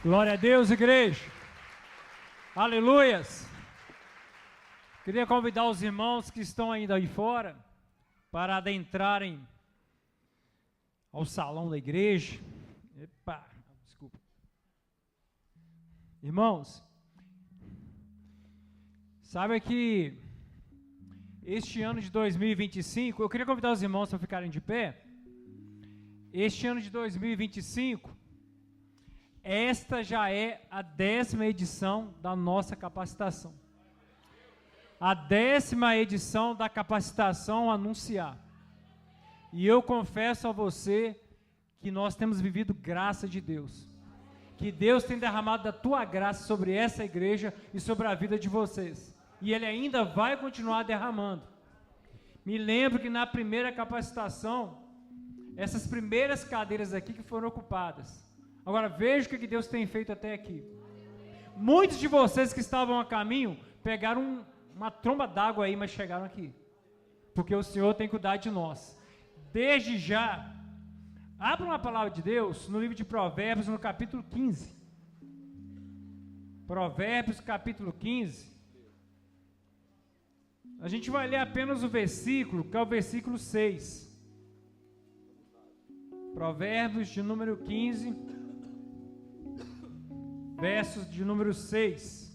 Glória a Deus, igreja. Aleluias. Queria convidar os irmãos que estão ainda aí fora para adentrarem ao salão da igreja. Epa, desculpa. Irmãos, sabe que este ano de 2025, eu queria convidar os irmãos para ficarem de pé. Este ano de 2025, esta já é a 10ª edição da nossa capacitação. A 10ª edição da capacitação Anunciar. E eu confesso a você que nós temos vivido graça de Deus. Que Deus tem derramado da tua graça sobre essa igreja e sobre a vida de vocês. E Ele ainda vai continuar derramando. Me lembro que na primeira capacitação, essas primeiras cadeiras aqui que foram ocupadas. Agora veja o que Deus tem feito até aqui. Muitos de vocês que estavam a caminho pegaram uma tromba d'água aí, mas chegaram aqui. Porque o Senhor tem cuidado de nós. Desde já, abra uma palavra de Deus no livro de Provérbios, no capítulo 15. Provérbios, capítulo 15. A gente vai ler apenas o versículo, que é o versículo 6. Provérbios de número 15, versos de número 6.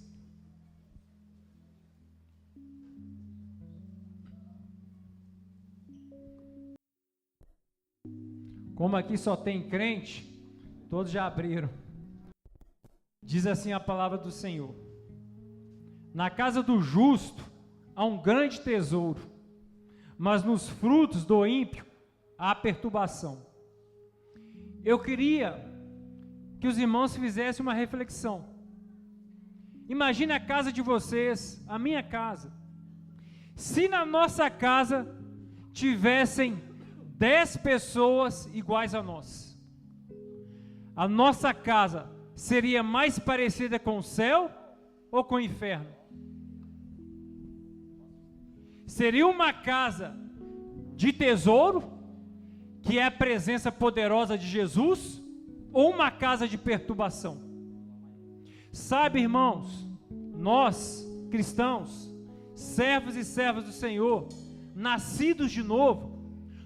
Como aqui só tem crente, todos já abriram. Diz assim a palavra do Senhor: na casa do justo há um grande tesouro, mas nos frutos do ímpio há perturbação. Eu queria que os irmãos fizessem uma reflexão. Imagine a casa de vocês, a minha casa. Se na nossa casa tivessem 10 pessoas iguais a nós, a nossa casa seria mais parecida com o céu ou com o inferno? Seria uma casa de tesouro, que é a presença poderosa de Jesus, ou uma casa de perturbação? Sabe, irmãos, nós, cristãos, servos e servas do Senhor, nascidos de novo,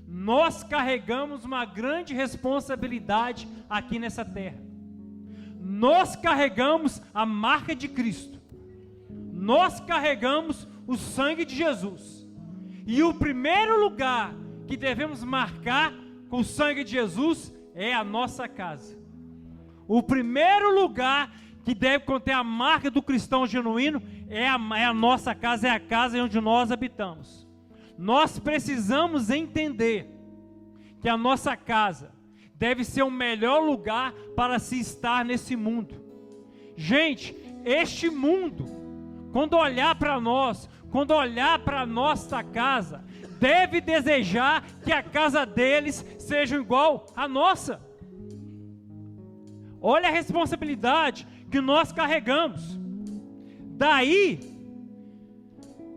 nós carregamos uma grande responsabilidade aqui nessa terra. Nós carregamos a marca de Cristo. Nós carregamos o sangue de Jesus. E o primeiro lugar que devemos marcar com o sangue de Jesus é a nossa casa. O primeiro lugar que deve conter a marca do cristão genuíno é a nossa casa, é a casa onde nós habitamos. Nós precisamos entender que a nossa casa deve ser o melhor lugar para se estar nesse mundo. Gente, este mundo, quando olhar para nós, quando olhar para a nossa casa, deve desejar que a casa deles seja igual à nossa. Olha a responsabilidade que nós carregamos. Daí,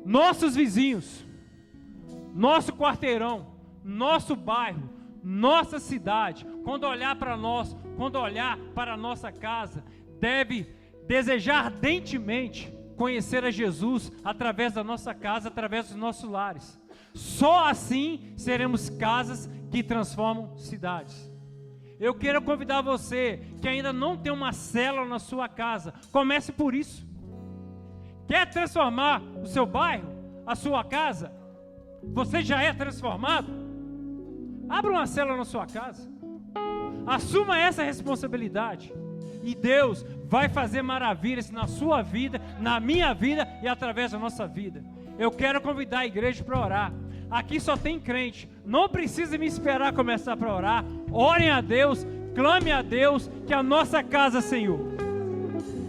nossos vizinhos, nosso quarteirão, nosso bairro, nossa cidade, quando olhar para nós, quando olhar para a nossa casa, deve desejar ardentemente conhecer a Jesus através da nossa casa, através dos nossos lares. Só assim seremos casas que transformam cidades. Eu quero convidar você que ainda não tem uma célula na sua casa, comece por isso. Quer transformar o seu bairro, a sua casa? Você já é transformado? Abra uma célula na sua casa. Assuma essa responsabilidade. E Deus vai fazer maravilhas na sua vida, na minha vida e através da nossa vida. Eu quero convidar a igreja para orar. Aqui só tem crente. Não precisa me esperar começar para orar. Orem a Deus, clame a Deus, que a nossa casa, Senhor,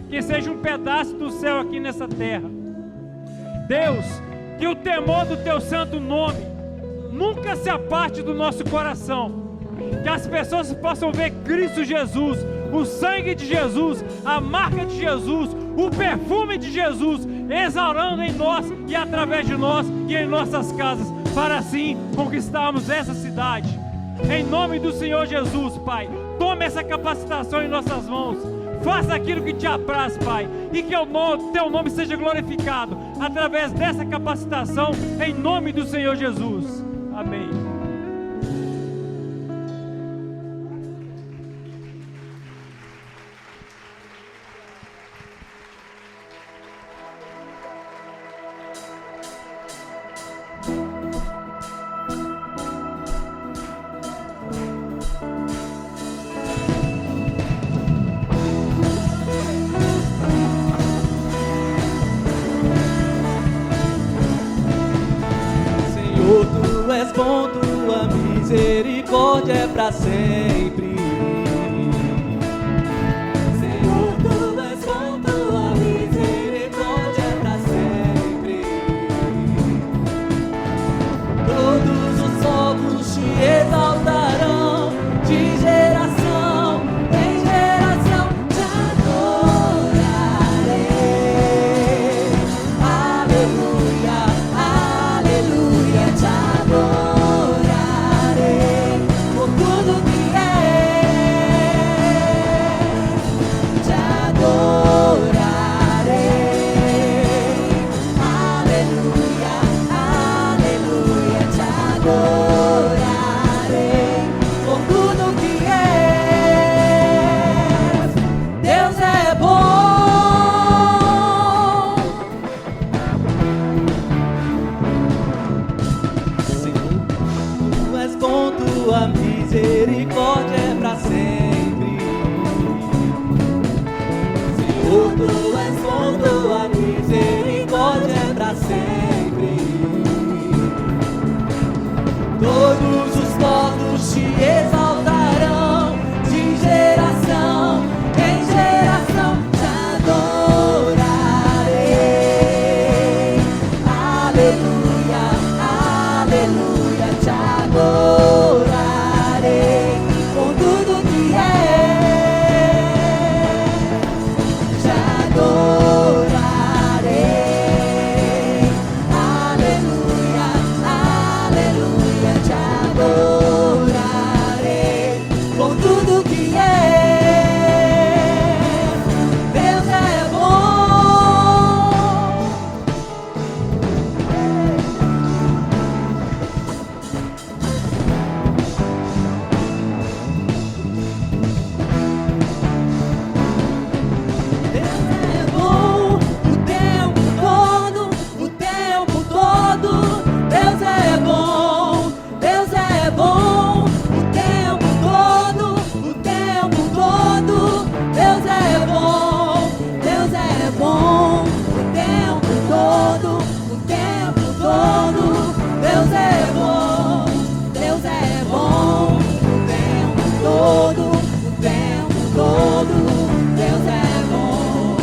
que seja um pedaço do céu aqui nessa terra. Deus, que o temor do Teu santo nome nunca se aparte do nosso coração. Que as pessoas possam ver Cristo Jesus, o sangue de Jesus, a marca de Jesus, o perfume de Jesus, exalando em nós e através de nós e em nossas casas, para assim conquistarmos essa cidade. Em nome do Senhor Jesus, Pai, tome essa capacitação em nossas mãos. Faça aquilo que te apraz, Pai, e que teu nome seja glorificado através dessa capacitação, em nome do Senhor Jesus. Amém. Tu és bom, tua misericórdia é pra sempre. Senhor, tu és bom, tua misericórdia é pra sempre. Todos os povos te exaltarão, de geração em geração te adorarei. Aleluia, aleluia, te adorarei por tudo que és, te adorarei. Aleluia, aleluia, te adorarei por tudo que és. Deus é bom. Senhor, tu és bom, tua misericórdia é pra sempre. Senhor, tu és bom, tua misericórdia é pra sempre. Todos os povos te exaltarão, de geração em geração te adorarei. Aleluia, aleluia, te adorarei por tudo que és, te adorarei. Aleluia, aleluia, te adorarei por tudo que és. Deus é bom. Deus é bom o tempo todo, o tempo todo. Deus é bom, Deus é bom o tempo todo, o tempo todo. Deus é bom, Deus é bom o tempo todo, o tempo todo. Deus é bom, Deus é bom o tempo todo, o tempo todo. Deus é bom,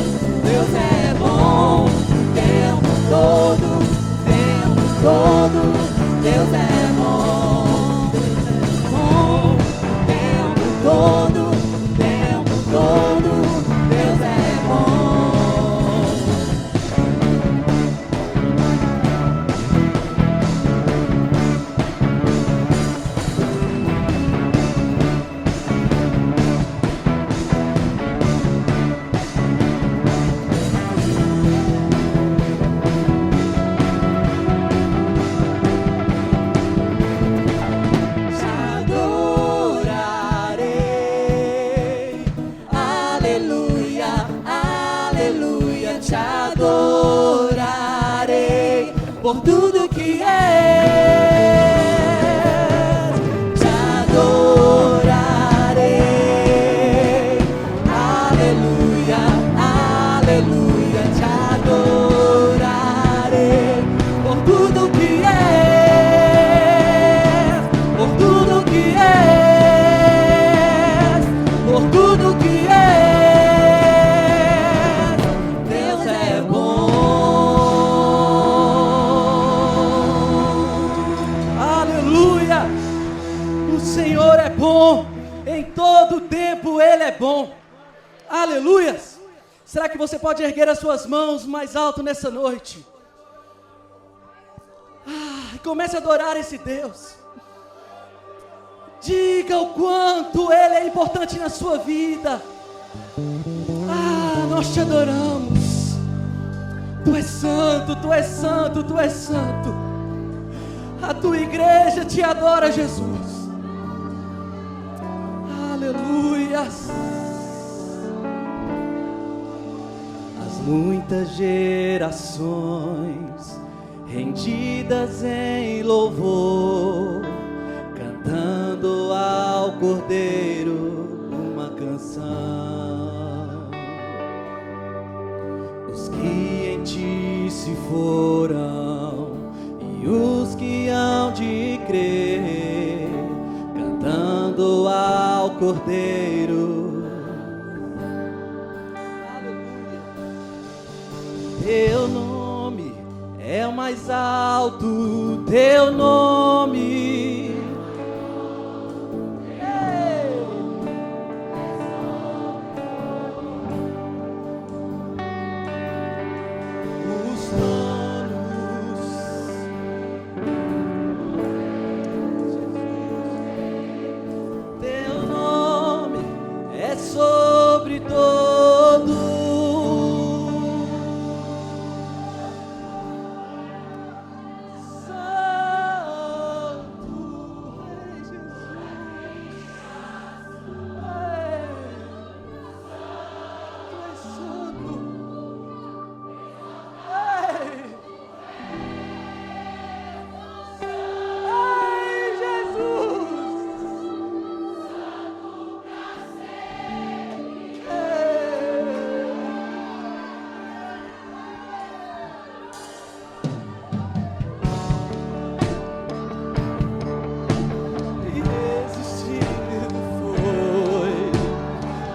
Deus é bom o tempo todo, o tempo todo. Deus é bom, bom o tempo todo, o tempo todo. Deus é bom. Te adorarei. Aleluia, aleluia, te adorarei por tudo que és, te adorarei. Aleluia, aleluia, te adorarei por tudo que és, por tudo que és, por tudo que és. Deus é bom. Aleluia! O Senhor é bom, em todo tempo Ele é bom. Aleluias! Será que você pode erguer as suas mãos mais alto nessa noite? E comece a adorar esse Deus. Diga o quanto Ele é importante na sua vida. nós te adoramos. Tu és santo, tu és santo, tu és santo. A tua igreja te adora, Jesus. Aleluias. As muitas gerações rendidas em louvor, cantando ao Cordeiro uma canção. Os que em ti se foram e os que hão de crer, cantando ao Cordeiro. Teu nome é o mais alto, teu nome. Os tronos, teu nome é sobre todo.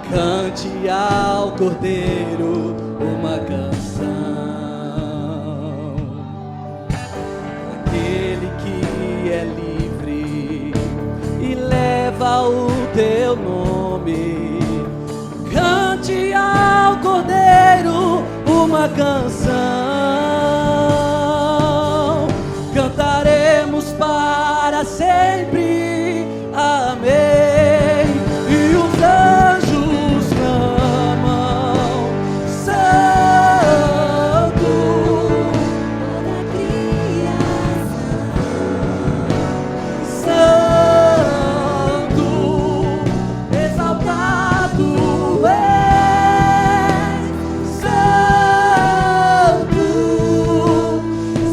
Cante ao Cordeiro uma canção. Aquele que é livre e leva o teu nome. Cante ao Cordeiro uma canção. Cantaremos para sempre. Amém. E os anjos clamam, Santo. Toda a criação, Santo, exaltado és, Santo,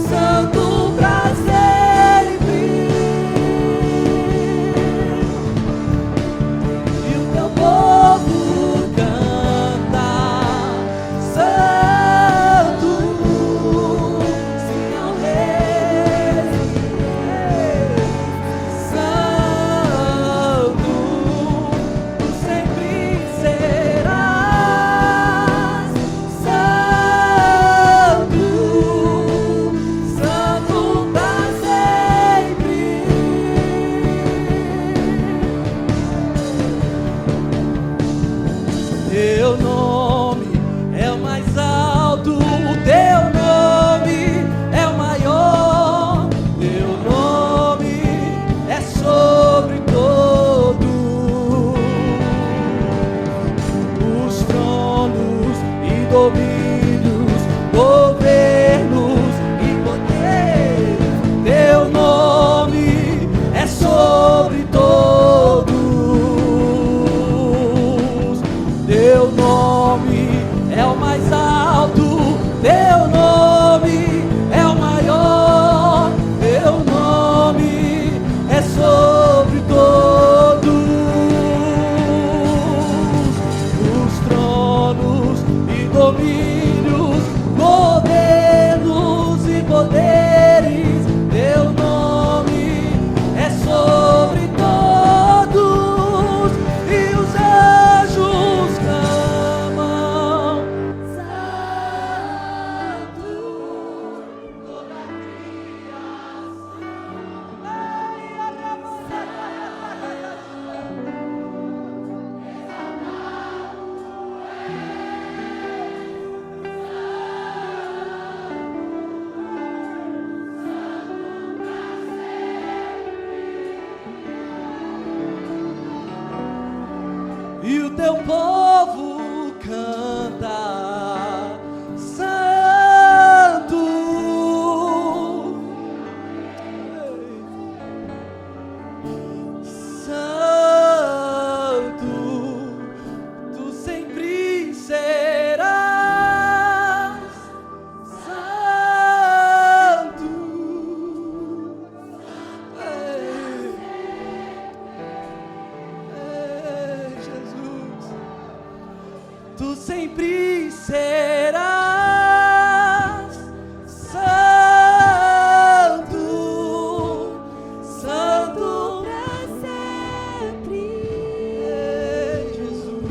Santo pra sempre. E o teu povo canta, Santo, sim ao Rei, Santo, tu sempre serás, Santo, Santo pra sempre. Teu nome é o mais alto, o teu nome é o maior, teu nome é sobre todo. Os tronos e domínios, governos e poderes, teu nome é sobre todos. Teu nome é o mais alto, teu nome é o maior, teu nome é sobre todos. Os tronos e domínios, governos e poderes, teu nome é sobre todos. E os anjos clamam, Santo, toda a E o teu povo canta, Santo. Santo, tu sempre serás. Santo. Jesus, tu sempre serás santo, santo pra sempre. Jesus,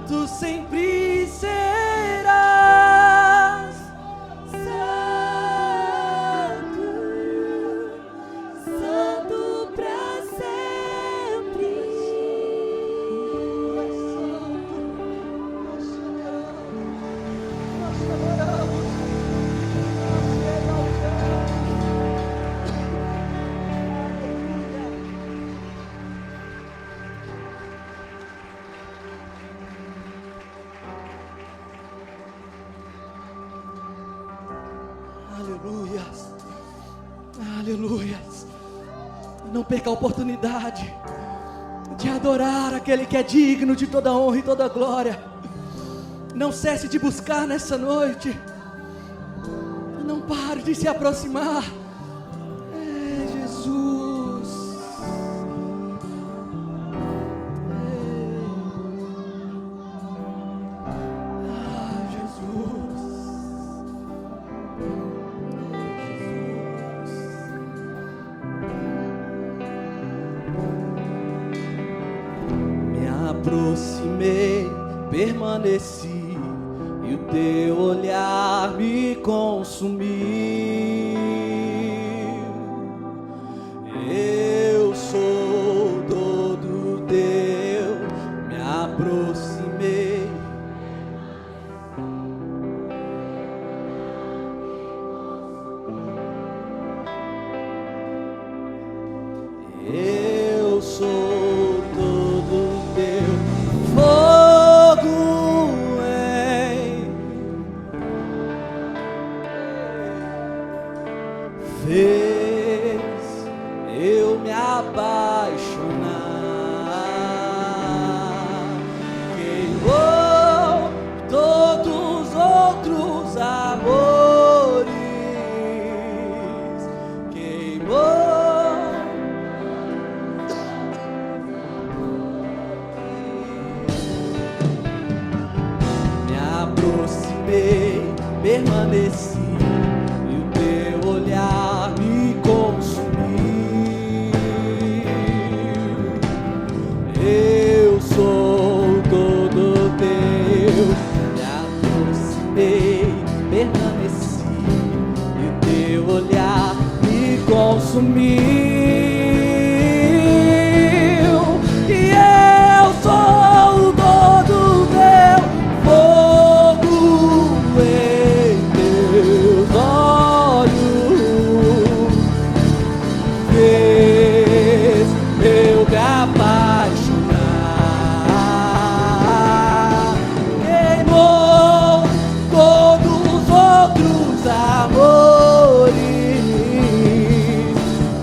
tu sempre serás santo, santo pra sempre. Aleluias, aleluias. Não perca a oportunidade de adorar aquele que é digno de toda honra e toda glória. Não cesse de buscar nessa noite. Não pare de se aproximar. Jesus. Jesus. Me aproximei, permaneci, e o teu olhar me consumiu. Eu sou todo teu, me aproximei. Eu sou todo teu, fogo fez eu me apaixonar, queimou todos os outros amores, queimou. Me aproximei, permaneci, e o teu olhar me consumiu. Eu sou todo teu, me aproximei, permaneci, e o teu olhar me consumiu. E eu sou todo teu, fogo em teus olhos fez eu me apaixonar, queimou todos os outros amores,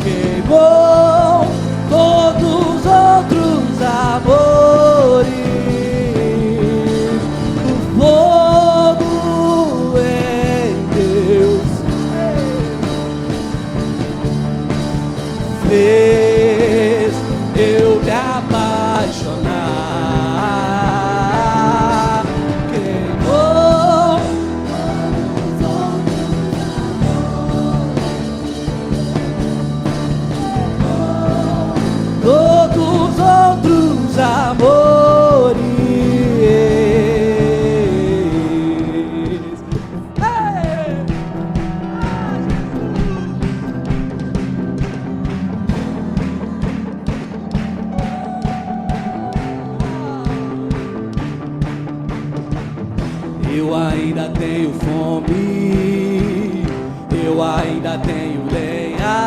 queimou todos os outros amores. O fogo em Deus fez eu me apaixonar, queimou todos os outros amores. Eu ainda tenho fome, eu ainda tenho lenha.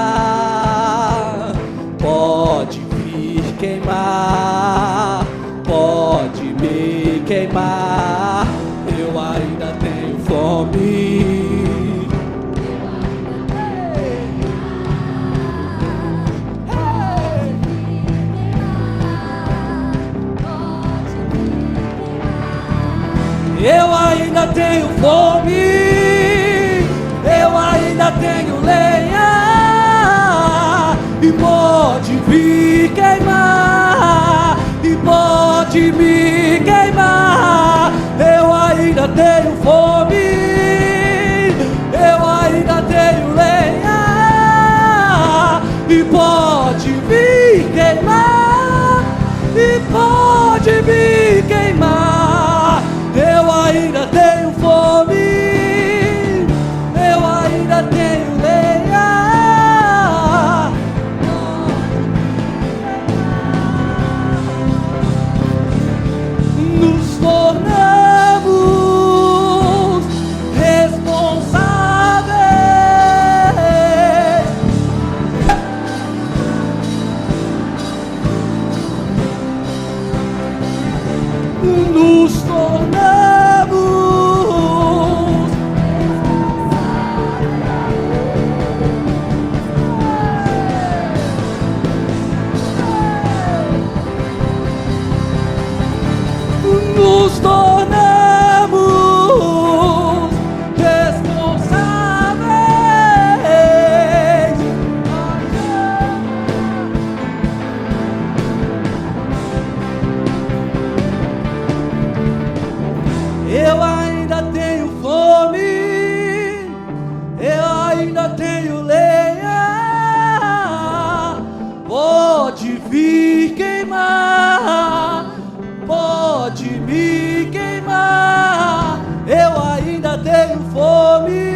Pode vir queimar, pode me Eu ainda tenho fome, eu ainda tenho lenha, e pode me queimar, e pode me queimar. Eu ainda tenho fome, eu ainda tenho lenha, e pode me queimar, e pode me queimar. Eu ainda tenho fome, eu ainda tenho lenha. Nos tornamos responsáveis. Nos tornamos. Nos tornamos responsáveis. Eu ainda tenho fome, eu ainda tenho lenha, pode vir queimar, pode me queimar. Eu ainda tenho fome,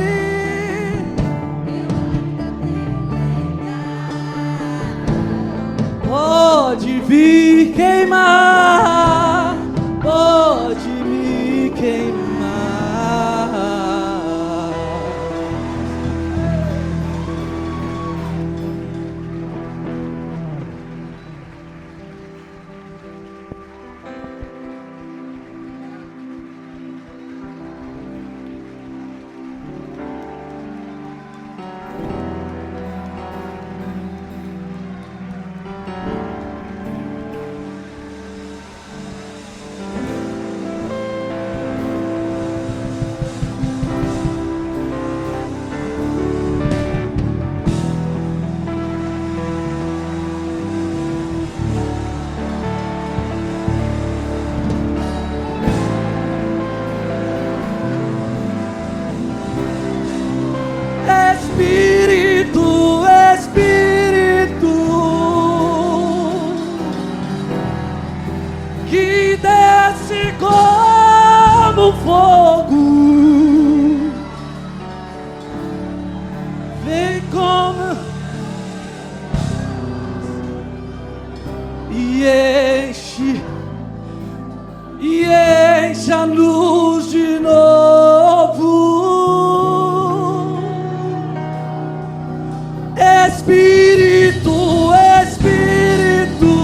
pode vir queimar, pode me queimar. Espírito, Espírito, que desce como fogo, vem como e enche a luz de novo. Espírito, Espírito,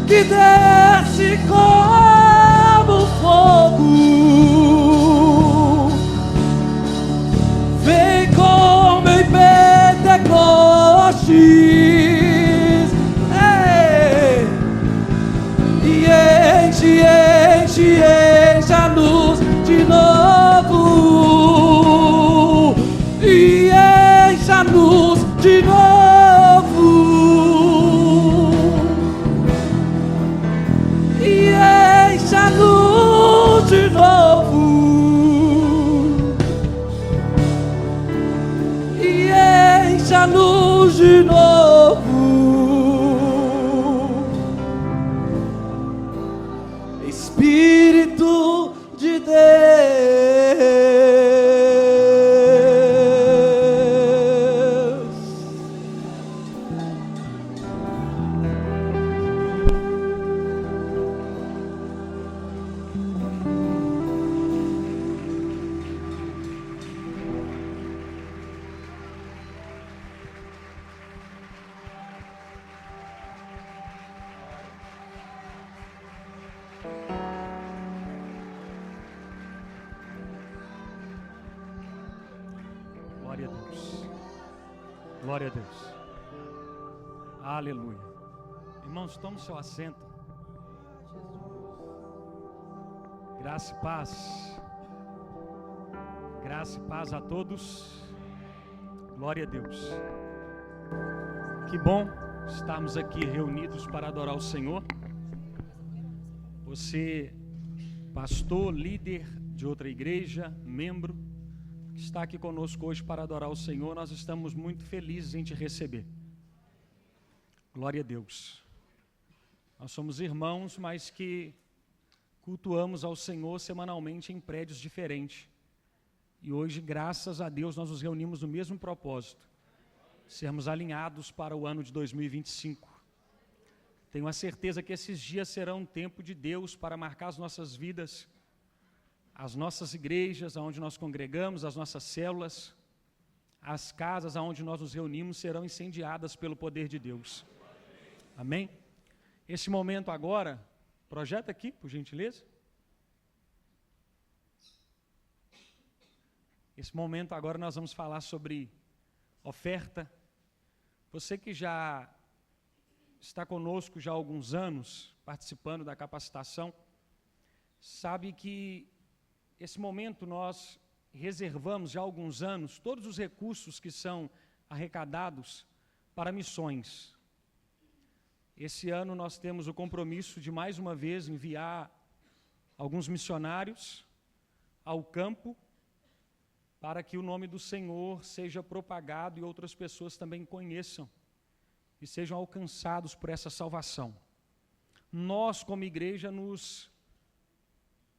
que desce como fogo, vem como em Pentecostes, e enche a luz de novo, e enche a luz de novo, e enche a luz de novo, e enche a luz de novo. Espírito de Deus. Glória a Deus. Glória a Deus. Aleluia. Irmãos, tome seu assento. Graça e paz. Graça e paz a todos. Glória a Deus. Que bom estarmos aqui reunidos para adorar o Senhor. Você, pastor, líder de outra igreja, membro, que está aqui conosco hoje para adorar o Senhor, nós estamos muito felizes em te receber. Glória a Deus. Nós somos irmãos, mas que cultuamos ao Senhor semanalmente em prédios diferentes. E hoje, graças a Deus, nós nos reunimos no mesmo propósito, sermos alinhados para o ano de 2025. Tenho a certeza que esses dias serão um tempo de Deus para marcar as nossas vidas, as nossas igrejas, onde nós congregamos, as nossas células, as casas onde nós nos reunimos serão incendiadas pelo poder de Deus. Amém? Esse momento agora, projeta aqui, por gentileza. Esse momento agora nós vamos falar sobre oferta. Você que já está conosco já há alguns anos, participando da capacitação, sabe que esse momento nós reservamos já há alguns anos todos os recursos que são arrecadados para missões. Esse ano nós temos o compromisso de mais uma vez enviar alguns missionários ao campo para que o nome do Senhor seja propagado e outras pessoas também conheçam e sejam alcançados por essa salvação. Nós, como igreja, nos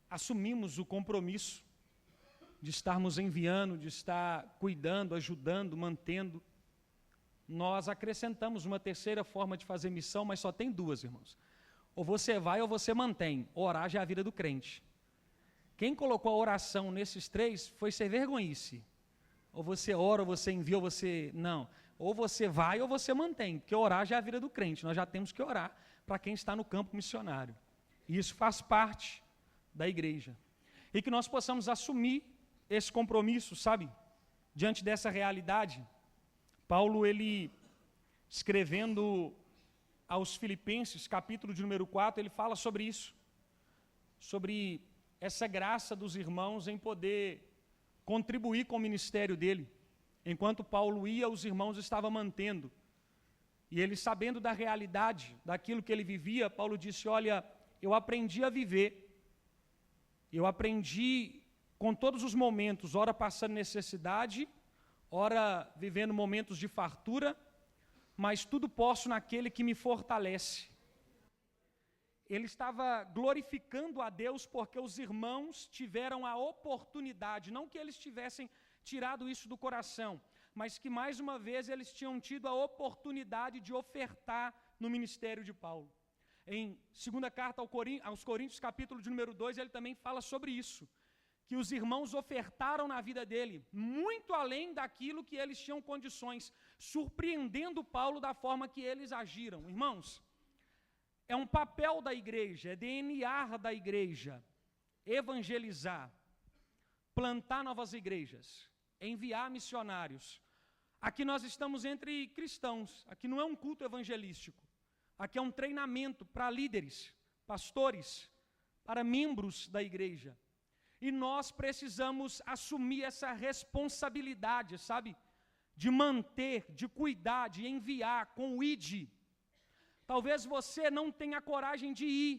assumimos o compromisso de estarmos enviando, de estar cuidando, ajudando, mantendo. Nós acrescentamos uma terceira forma de fazer missão, mas só tem duas, irmãos. Ou você vai ou você mantém. Orar já é a vida do crente. Quem colocou a oração nesses três foi ser vergonhice. Ou você ora, ou você envia, ou você... Não. Ou você vai ou você mantém, porque orar já é a vida do crente. Nós já temos que orar para quem está no campo missionário. E isso faz parte da igreja. E que nós possamos assumir esse compromisso, sabe? Diante dessa realidade. Paulo, ele, escrevendo aos Filipenses, capítulo de número 4, ele fala sobre isso, sobre essa graça dos irmãos em poder contribuir com o ministério dele. Enquanto Paulo ia, os irmãos estavam mantendo. E ele, sabendo da realidade, daquilo que ele vivia, Paulo disse, olha, eu aprendi a viver, eu aprendi com todos os momentos, ora passando necessidade, ora vivendo momentos de fartura, mas tudo posso naquele que me fortalece. Ele estava glorificando a Deus porque os irmãos tiveram a oportunidade, não que eles tivessem tirado isso do coração, mas que mais uma vez eles tinham tido a oportunidade de ofertar no ministério de Paulo. Em 2ª carta aos Coríntios, capítulo de número 2, ele também fala sobre isso, que os irmãos ofertaram na vida dele, muito além daquilo que eles tinham condições, surpreendendo Paulo da forma que eles agiram. Irmãos, é um papel da igreja, é DNA da igreja, evangelizar, plantar novas igrejas, enviar missionários. Aqui nós estamos entre cristãos, aqui não é um culto evangelístico, aqui é um treinamento para líderes, pastores, para membros da igreja. E nós precisamos assumir essa responsabilidade, sabe? De manter, de cuidar, de enviar com o ID. Talvez você não tenha coragem de ir,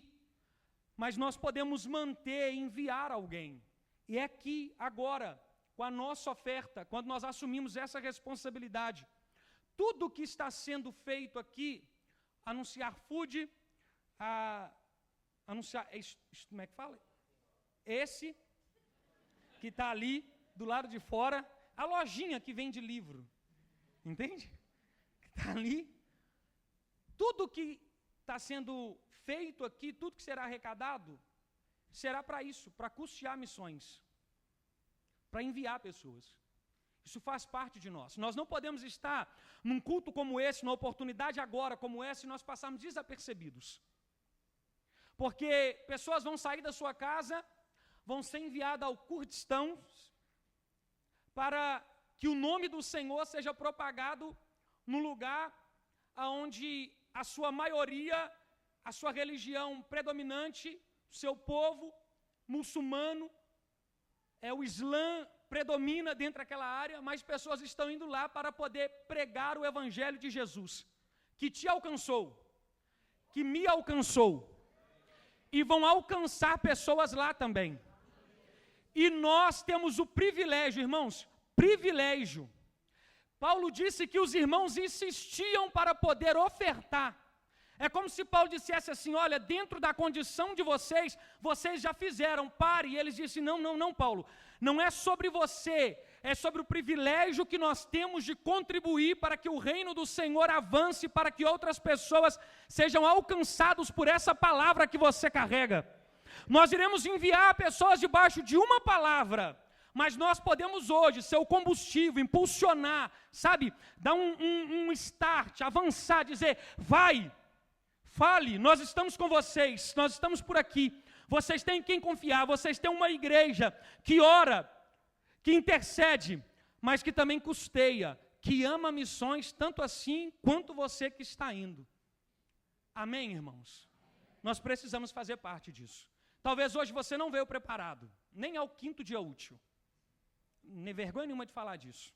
mas nós podemos manter, enviar alguém. E é aqui, agora, com a nossa oferta, quando nós assumimos essa responsabilidade, tudo que está sendo feito aqui, anunciar food, anunciar, como é que fala? Esse que está ali, do lado de fora, a lojinha que vende livro, entende? Que está ali, tudo que está sendo feito aqui, tudo que será arrecadado, será para isso, para custear missões, para enviar pessoas. Isso faz parte de nós. Nós não podemos estar num culto como esse, numa oportunidade agora como essa, e nós passarmos desapercebidos. Porque pessoas vão sair da sua casa, vão ser enviadas ao Kurdistão, para que o nome do Senhor seja propagado no lugar onde a sua maioria, a sua religião predominante, o seu povo, muçulmano, o Islã predomina dentro daquela área, mas pessoas estão indo lá para poder pregar o Evangelho de Jesus, que te alcançou, que me alcançou, e vão alcançar pessoas lá também. E nós temos o privilégio, irmãos, privilégio. Paulo disse que os irmãos insistiam para poder ofertar. É como se Paulo dissesse assim, olha, dentro da condição de vocês, vocês já fizeram, pare. E eles disseram, não, Paulo, não é sobre você, é sobre o privilégio que nós temos de contribuir para que o reino do Senhor avance, para que outras pessoas sejam alcançados por essa palavra que você carrega. Nós iremos enviar pessoas debaixo de uma palavra, mas nós podemos hoje ser o combustível, impulsionar, sabe, dar um start, avançar, dizer, vai, fale, nós estamos com vocês, nós estamos por aqui, vocês têm quem confiar, vocês têm uma igreja que ora, que intercede, mas que também custeia, que ama missões, tanto assim quanto você que está indo. Amém, irmãos? Nós precisamos fazer parte disso. Talvez hoje você não veio preparado, nem ao 5º dia útil, nem vergonha nenhuma de falar disso.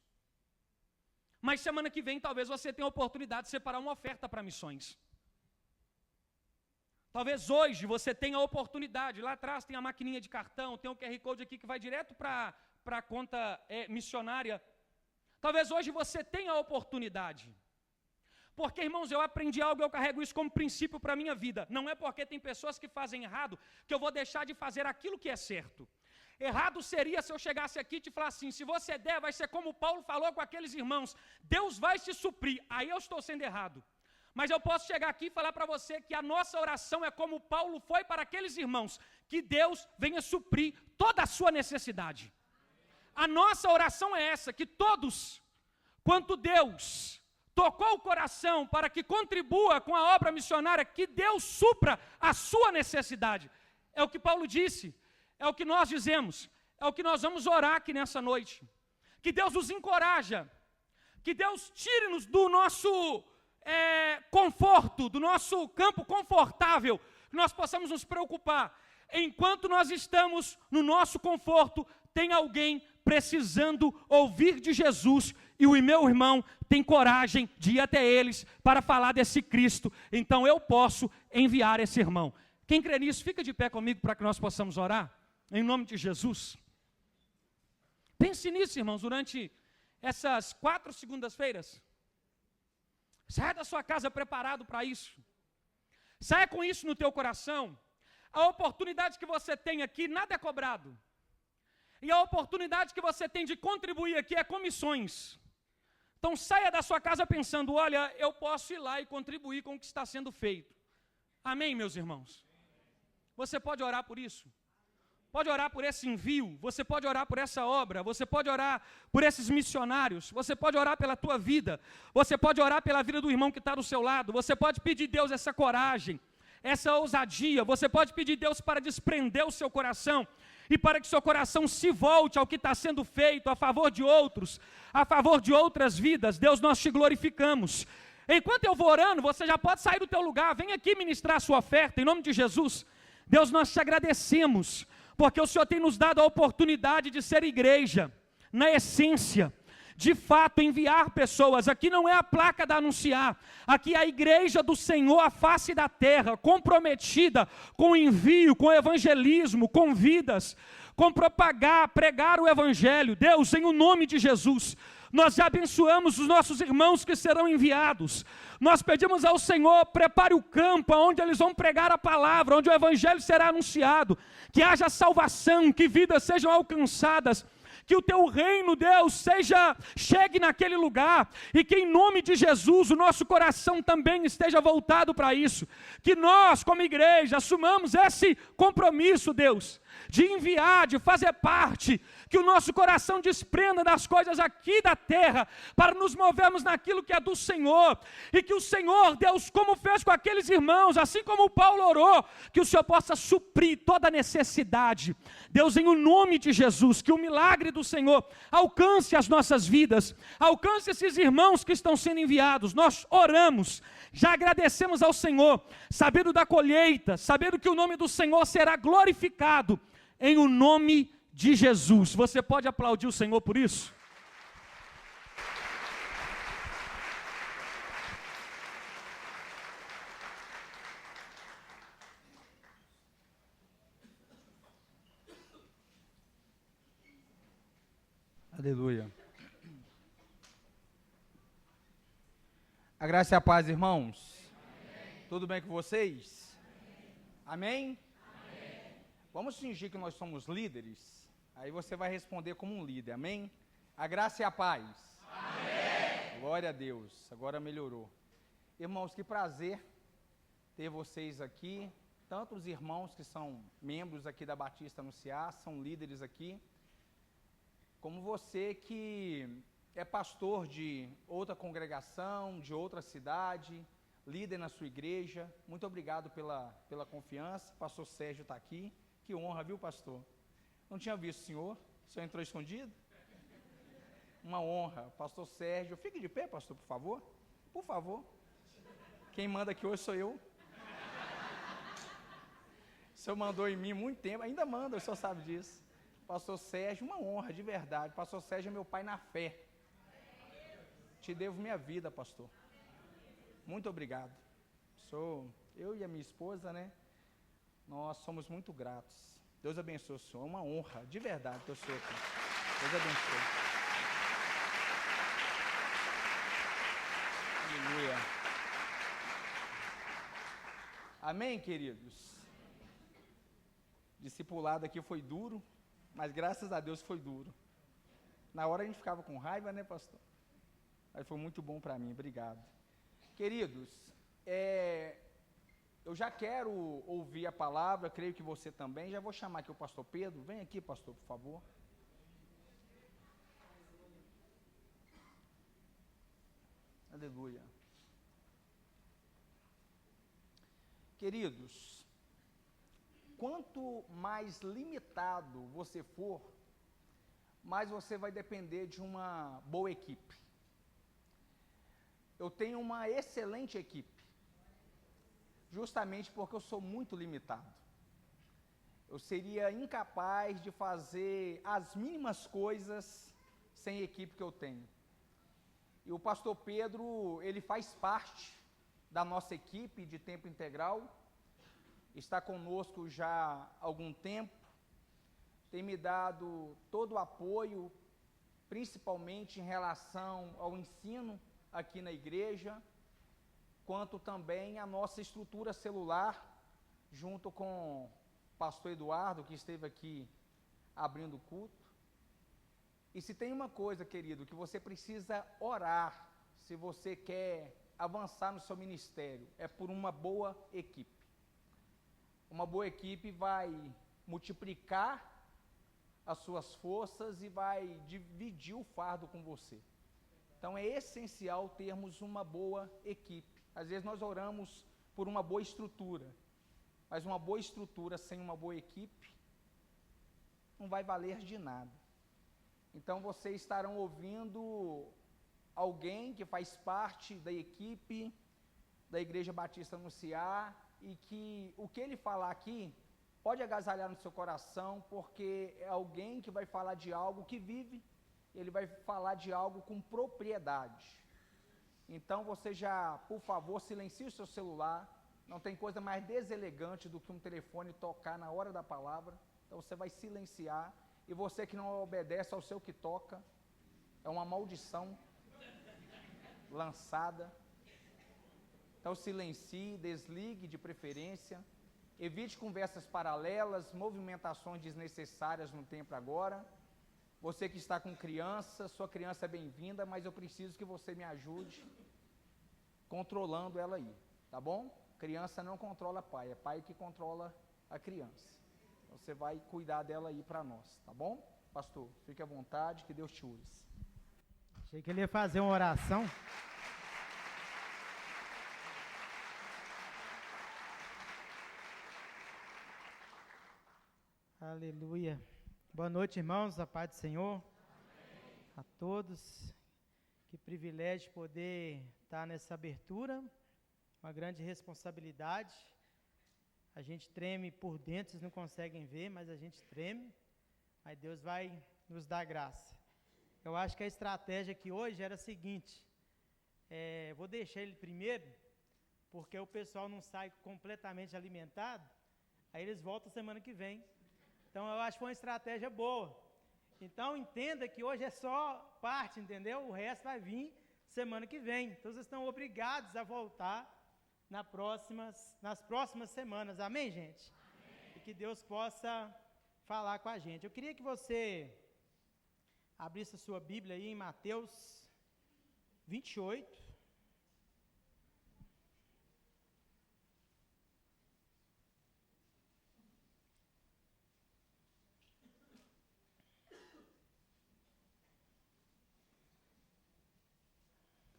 Mas semana que vem talvez você tenha a oportunidade de separar uma oferta para missões. Talvez hoje você tenha a oportunidade, lá atrás tem a maquininha de cartão, tem o QR Code aqui que vai direto para a conta missionária. Talvez hoje você tenha a oportunidade. Porque, irmãos, eu aprendi algo e eu carrego isso como princípio para a minha vida. Não é porque tem pessoas que fazem errado que eu vou deixar de fazer aquilo que é certo. Errado seria se eu chegasse aqui e te falar assim, se você der, vai ser como Paulo falou com aqueles irmãos, Deus vai te suprir. Aí eu estou sendo errado. Mas eu posso chegar aqui e falar para você que a nossa oração é como Paulo foi para aqueles irmãos, que Deus venha suprir toda a sua necessidade. A nossa oração é essa, que todos, quanto Deus tocou o coração para que contribua com a obra missionária, que Deus supra a sua necessidade. É o que Paulo disse, é o que nós dizemos, é o que nós vamos orar aqui nessa noite. Que Deus nos encoraja, que Deus tire-nos do nosso conforto, do nosso campo confortável, que nós possamos nos preocupar. Enquanto nós estamos no nosso conforto, tem alguém precisando ouvir de Jesus, e o meu irmão tem coragem de ir até eles para falar desse Cristo, então eu posso enviar esse irmão. Quem crê nisso, fica de pé comigo para que nós possamos orar, em nome de Jesus. Pense nisso, irmãos, durante essas 4 segundas-feiras. Saia da sua casa preparado para isso. Saia com isso no teu coração. A oportunidade que você tem aqui, nada é cobrado. E a oportunidade que você tem de contribuir aqui é com missões. Então saia da sua casa pensando, olha, eu posso ir lá e contribuir com o que está sendo feito. Amém, meus irmãos? Você pode orar por isso? Pode orar por esse envio, você pode orar por essa obra, você pode orar por esses missionários, você pode orar pela tua vida, você pode orar pela vida do irmão que está do seu lado, você pode pedir a Deus essa coragem, essa ousadia, você pode pedir a Deus para desprender o seu coração e para que seu coração se volte ao que está sendo feito a favor de outros, a favor de outras vidas. Deus, nós te glorificamos. Enquanto eu vou orando, você já pode sair do teu lugar, vem aqui ministrar a sua oferta, em nome de Jesus. Deus, nós te agradecemos, porque o Senhor tem nos dado a oportunidade de ser igreja, na essência, de fato enviar pessoas. Aqui não é a placa da anunciar, aqui é a igreja do Senhor, a face da terra, comprometida com o envio, com o evangelismo, com vidas, com propagar, pregar o evangelho. Deus, em o nome de Jesus, nós já abençoamos os nossos irmãos que serão enviados. Nós pedimos ao Senhor, prepare o campo onde eles vão pregar a palavra, onde o evangelho será anunciado, que haja salvação, que vidas sejam alcançadas, que o teu reino, Deus, chegue naquele lugar, e que em nome de Jesus o nosso coração também esteja voltado para isso, que nós como igreja assumamos esse compromisso, Deus, de enviar, de fazer parte, que o nosso coração desprenda das coisas aqui da terra, para nos movermos naquilo que é do Senhor, e que o Senhor, Deus, como fez com aqueles irmãos, assim como Paulo orou, que o Senhor possa suprir toda necessidade. Deus, em o nome de Jesus, que o milagre do Senhor alcance as nossas vidas, alcance esses irmãos que estão sendo enviados. Nós oramos, já agradecemos ao Senhor, sabendo da colheita, sabendo que o nome do Senhor será glorificado, em o nome de Jesus. Você pode aplaudir o Senhor por isso? Aleluia. A graça e a paz, irmãos. Amém. Tudo bem com vocês? Amém? Amém? Vamos fingir que nós somos líderes. Aí você vai responder como um líder. Amém? A graça e a paz. Amém. Glória a Deus. Agora melhorou. Irmãos, que prazer ter vocês aqui. Tanto os irmãos que são membros aqui da Batista no Ceará, são líderes aqui, como você que é pastor de outra congregação, de outra cidade, líder na sua igreja. Muito obrigado pela confiança. Pastor Sérgio está aqui. Que honra, viu, pastor? Não tinha visto o senhor entrou escondido? Uma honra. Pastor Sérgio, fique de pé, pastor, por favor. Por favor. Quem manda aqui hoje sou eu. O senhor mandou em mim muito tempo, ainda manda, o senhor sabe disso. Pastor Sérgio, uma honra, de verdade. Pastor Sérgio é meu pai na fé. Te devo minha vida, pastor. Muito obrigado. Eu e a minha esposa, né? Nós somos muito gratos. Deus abençoe o senhor. É uma honra, de verdade, ter o senhor aqui. Deus abençoe. Aleluia. Amém, queridos? Discipulado aqui foi duro. Mas graças a Deus foi duro. Na hora a gente ficava com raiva, né, pastor? Mas foi muito bom para mim, obrigado. Queridos, eu já quero ouvir a palavra, creio que você também. Já vou chamar aqui o pastor Pedro. Vem aqui, pastor, por favor. Aleluia. Queridos, quanto mais limitado você for, mais você vai depender de uma boa equipe. Eu tenho uma excelente equipe, justamente porque eu sou muito limitado. Eu seria incapaz de fazer as mínimas coisas sem a equipe que eu tenho. E o pastor Pedro, ele faz parte da nossa equipe de tempo integral, está conosco já há algum tempo, tem me dado todo o apoio, principalmente em relação ao ensino aqui na igreja, quanto também a nossa estrutura celular, junto com o pastor Eduardo, que esteve aqui abrindo o culto. E se tem uma coisa, querido, que você precisa orar, se você quer avançar no seu ministério, é por uma boa equipe. Uma boa equipe vai multiplicar as suas forças e vai dividir o fardo com você. Então é essencial termos uma boa equipe. Às vezes nós oramos por uma boa estrutura, mas uma boa estrutura sem uma boa equipe não vai valer de nada. Então vocês estarão ouvindo alguém que faz parte da equipe da Igreja Batista no Ceará, e que o que ele falar aqui pode agasalhar no seu coração, porque é alguém que vai falar de algo que vive, ele vai falar de algo com propriedade. Então você já, por favor, silencie o seu celular. Não tem coisa mais deselegante do que um telefone tocar na hora da palavra. Então você vai silenciar, e você que não obedece ao seu que toca, é uma maldição lançada. Então silencie, desligue de preferência, evite conversas paralelas, movimentações desnecessárias no templo agora. Você que está com criança, sua criança é bem-vinda, mas eu preciso que você me ajude controlando ela aí, tá bom? Criança não controla pai, é pai que controla a criança. Então, você vai cuidar dela aí para nós, tá bom? Pastor, fique à vontade, que Deus te use. Achei que ele ia fazer uma oração. Aleluia. Boa noite, irmãos, a paz do Senhor. Amém. A todos. Que privilégio poder estar nessa abertura, uma grande responsabilidade. A gente treme por dentro, vocês não conseguem ver, mas a gente treme. Aí Deus vai nos dar graça. Eu acho que a estratégia aqui hoje era a seguinte. Vou deixar ele primeiro, porque o pessoal não sai completamente alimentado. Aí eles voltam semana que vem. Então eu acho que foi uma estratégia boa. Então entenda que hoje é só parte, entendeu? O resto vai vir semana que vem. Então vocês estão obrigados a voltar nas próximas semanas. Amém, gente? Amém. E que Deus possa falar com a gente. Eu queria que você abrisse a sua Bíblia aí em Mateus 28.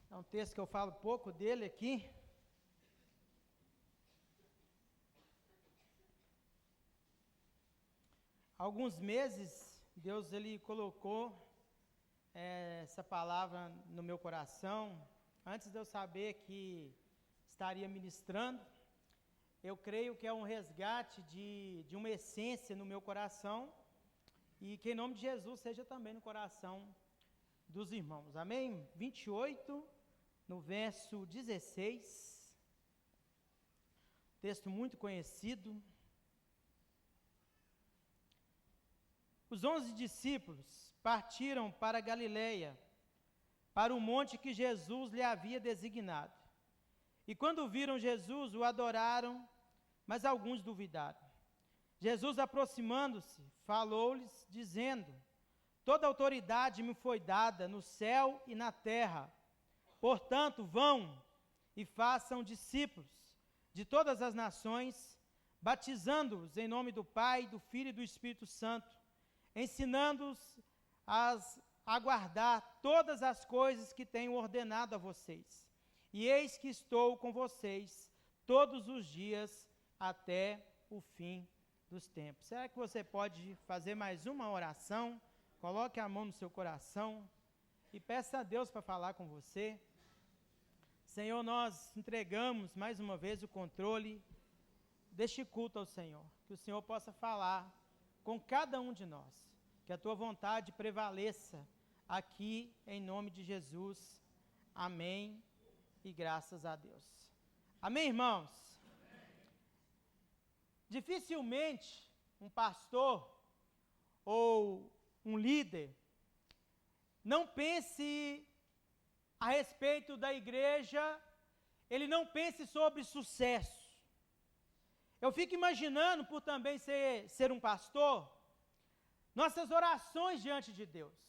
É um texto que eu falo pouco dele aqui. Há alguns meses, Deus ele colocou essa palavra no meu coração. Antes de eu saber que estaria ministrando, eu creio que é um resgate de uma essência no meu coração e que em nome de Jesus seja também no coração dos irmãos. Amém? 28, no verso 16, texto muito conhecido. Os 11 discípulos partiram para Galileia, para o monte que Jesus lhe havia designado. E quando viram Jesus, o adoraram, mas alguns duvidaram. Jesus, aproximando-se, falou-lhes, dizendo: toda autoridade me foi dada no céu e na terra. Portanto, vão e façam discípulos de todas as nações, batizando-os em nome do Pai, do Filho e do Espírito Santo, ensinando-os a guardar todas as coisas que tenho ordenado a vocês. E eis que estou com vocês todos os dias até o fim dos tempos. Será que você pode fazer mais uma oração? Coloque a mão no seu coração e peça a Deus para falar com você. Senhor, nós entregamos mais uma vez o controle deste culto ao Senhor. Que o Senhor possa falar com cada um de nós. Que a tua vontade prevaleça aqui em nome de Jesus. Amém. E graças a Deus. Amém, irmãos? Amém. Dificilmente um pastor ou um líder não pense a respeito da igreja, ele não pense sobre sucesso. Eu fico imaginando, por também ser um pastor, nossas orações diante de Deus.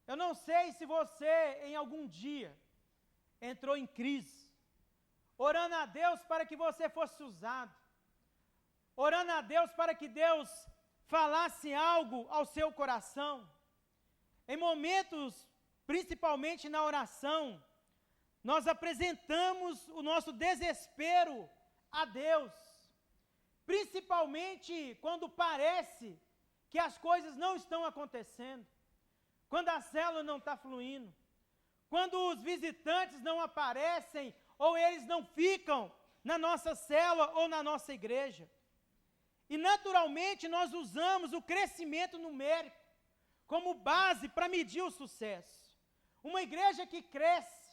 Eu não sei se você, em algum dia, entrou em crise, orando a Deus para que você fosse usado, orando a Deus para que Deus falasse algo ao seu coração. Em momentos, principalmente na oração, nós apresentamos o nosso desespero a Deus, principalmente quando parece que as coisas não estão acontecendo, quando a célula não está fluindo, quando os visitantes não aparecem ou eles não ficam na nossa célula ou na nossa igreja. E naturalmente nós usamos o crescimento numérico como base para medir o sucesso. Uma igreja que cresce,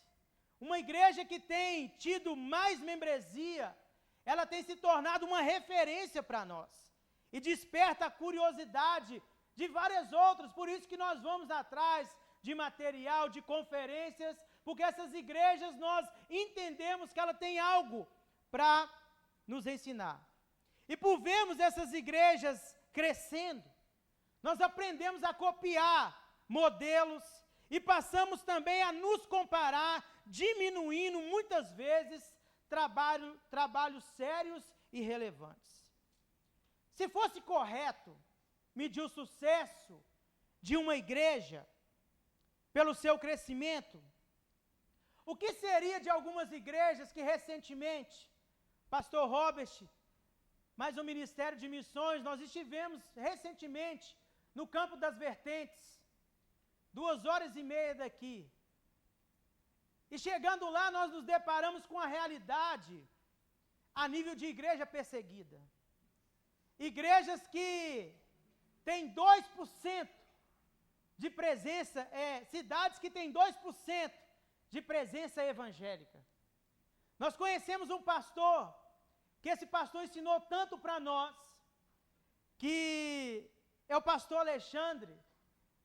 uma igreja que tem tido mais membresia, ela tem se tornado uma referência para nós. E desperta a curiosidade de várias outras, por isso que nós vamos atrás de material, de conferências, porque essas igrejas nós entendemos que ela tem algo para nos ensinar. E por vermos essas igrejas crescendo, nós aprendemos a copiar modelos e passamos também a nos comparar, diminuindo muitas vezes trabalhos sérios e relevantes. Se fosse correto medir o sucesso de uma igreja pelo seu crescimento, o que seria de algumas igrejas que recentemente, pastor Robert, mais um ministério de missões, nós estivemos recentemente no Campo das Vertentes, 2h30 daqui. E chegando lá, nós nos deparamos com a realidade a nível de igreja perseguida. Igrejas que têm 2% de presença, cidades que têm 2% de presença evangélica. Nós conhecemos um pastor, que esse pastor ensinou tanto para nós, que é o pastor Alexandre,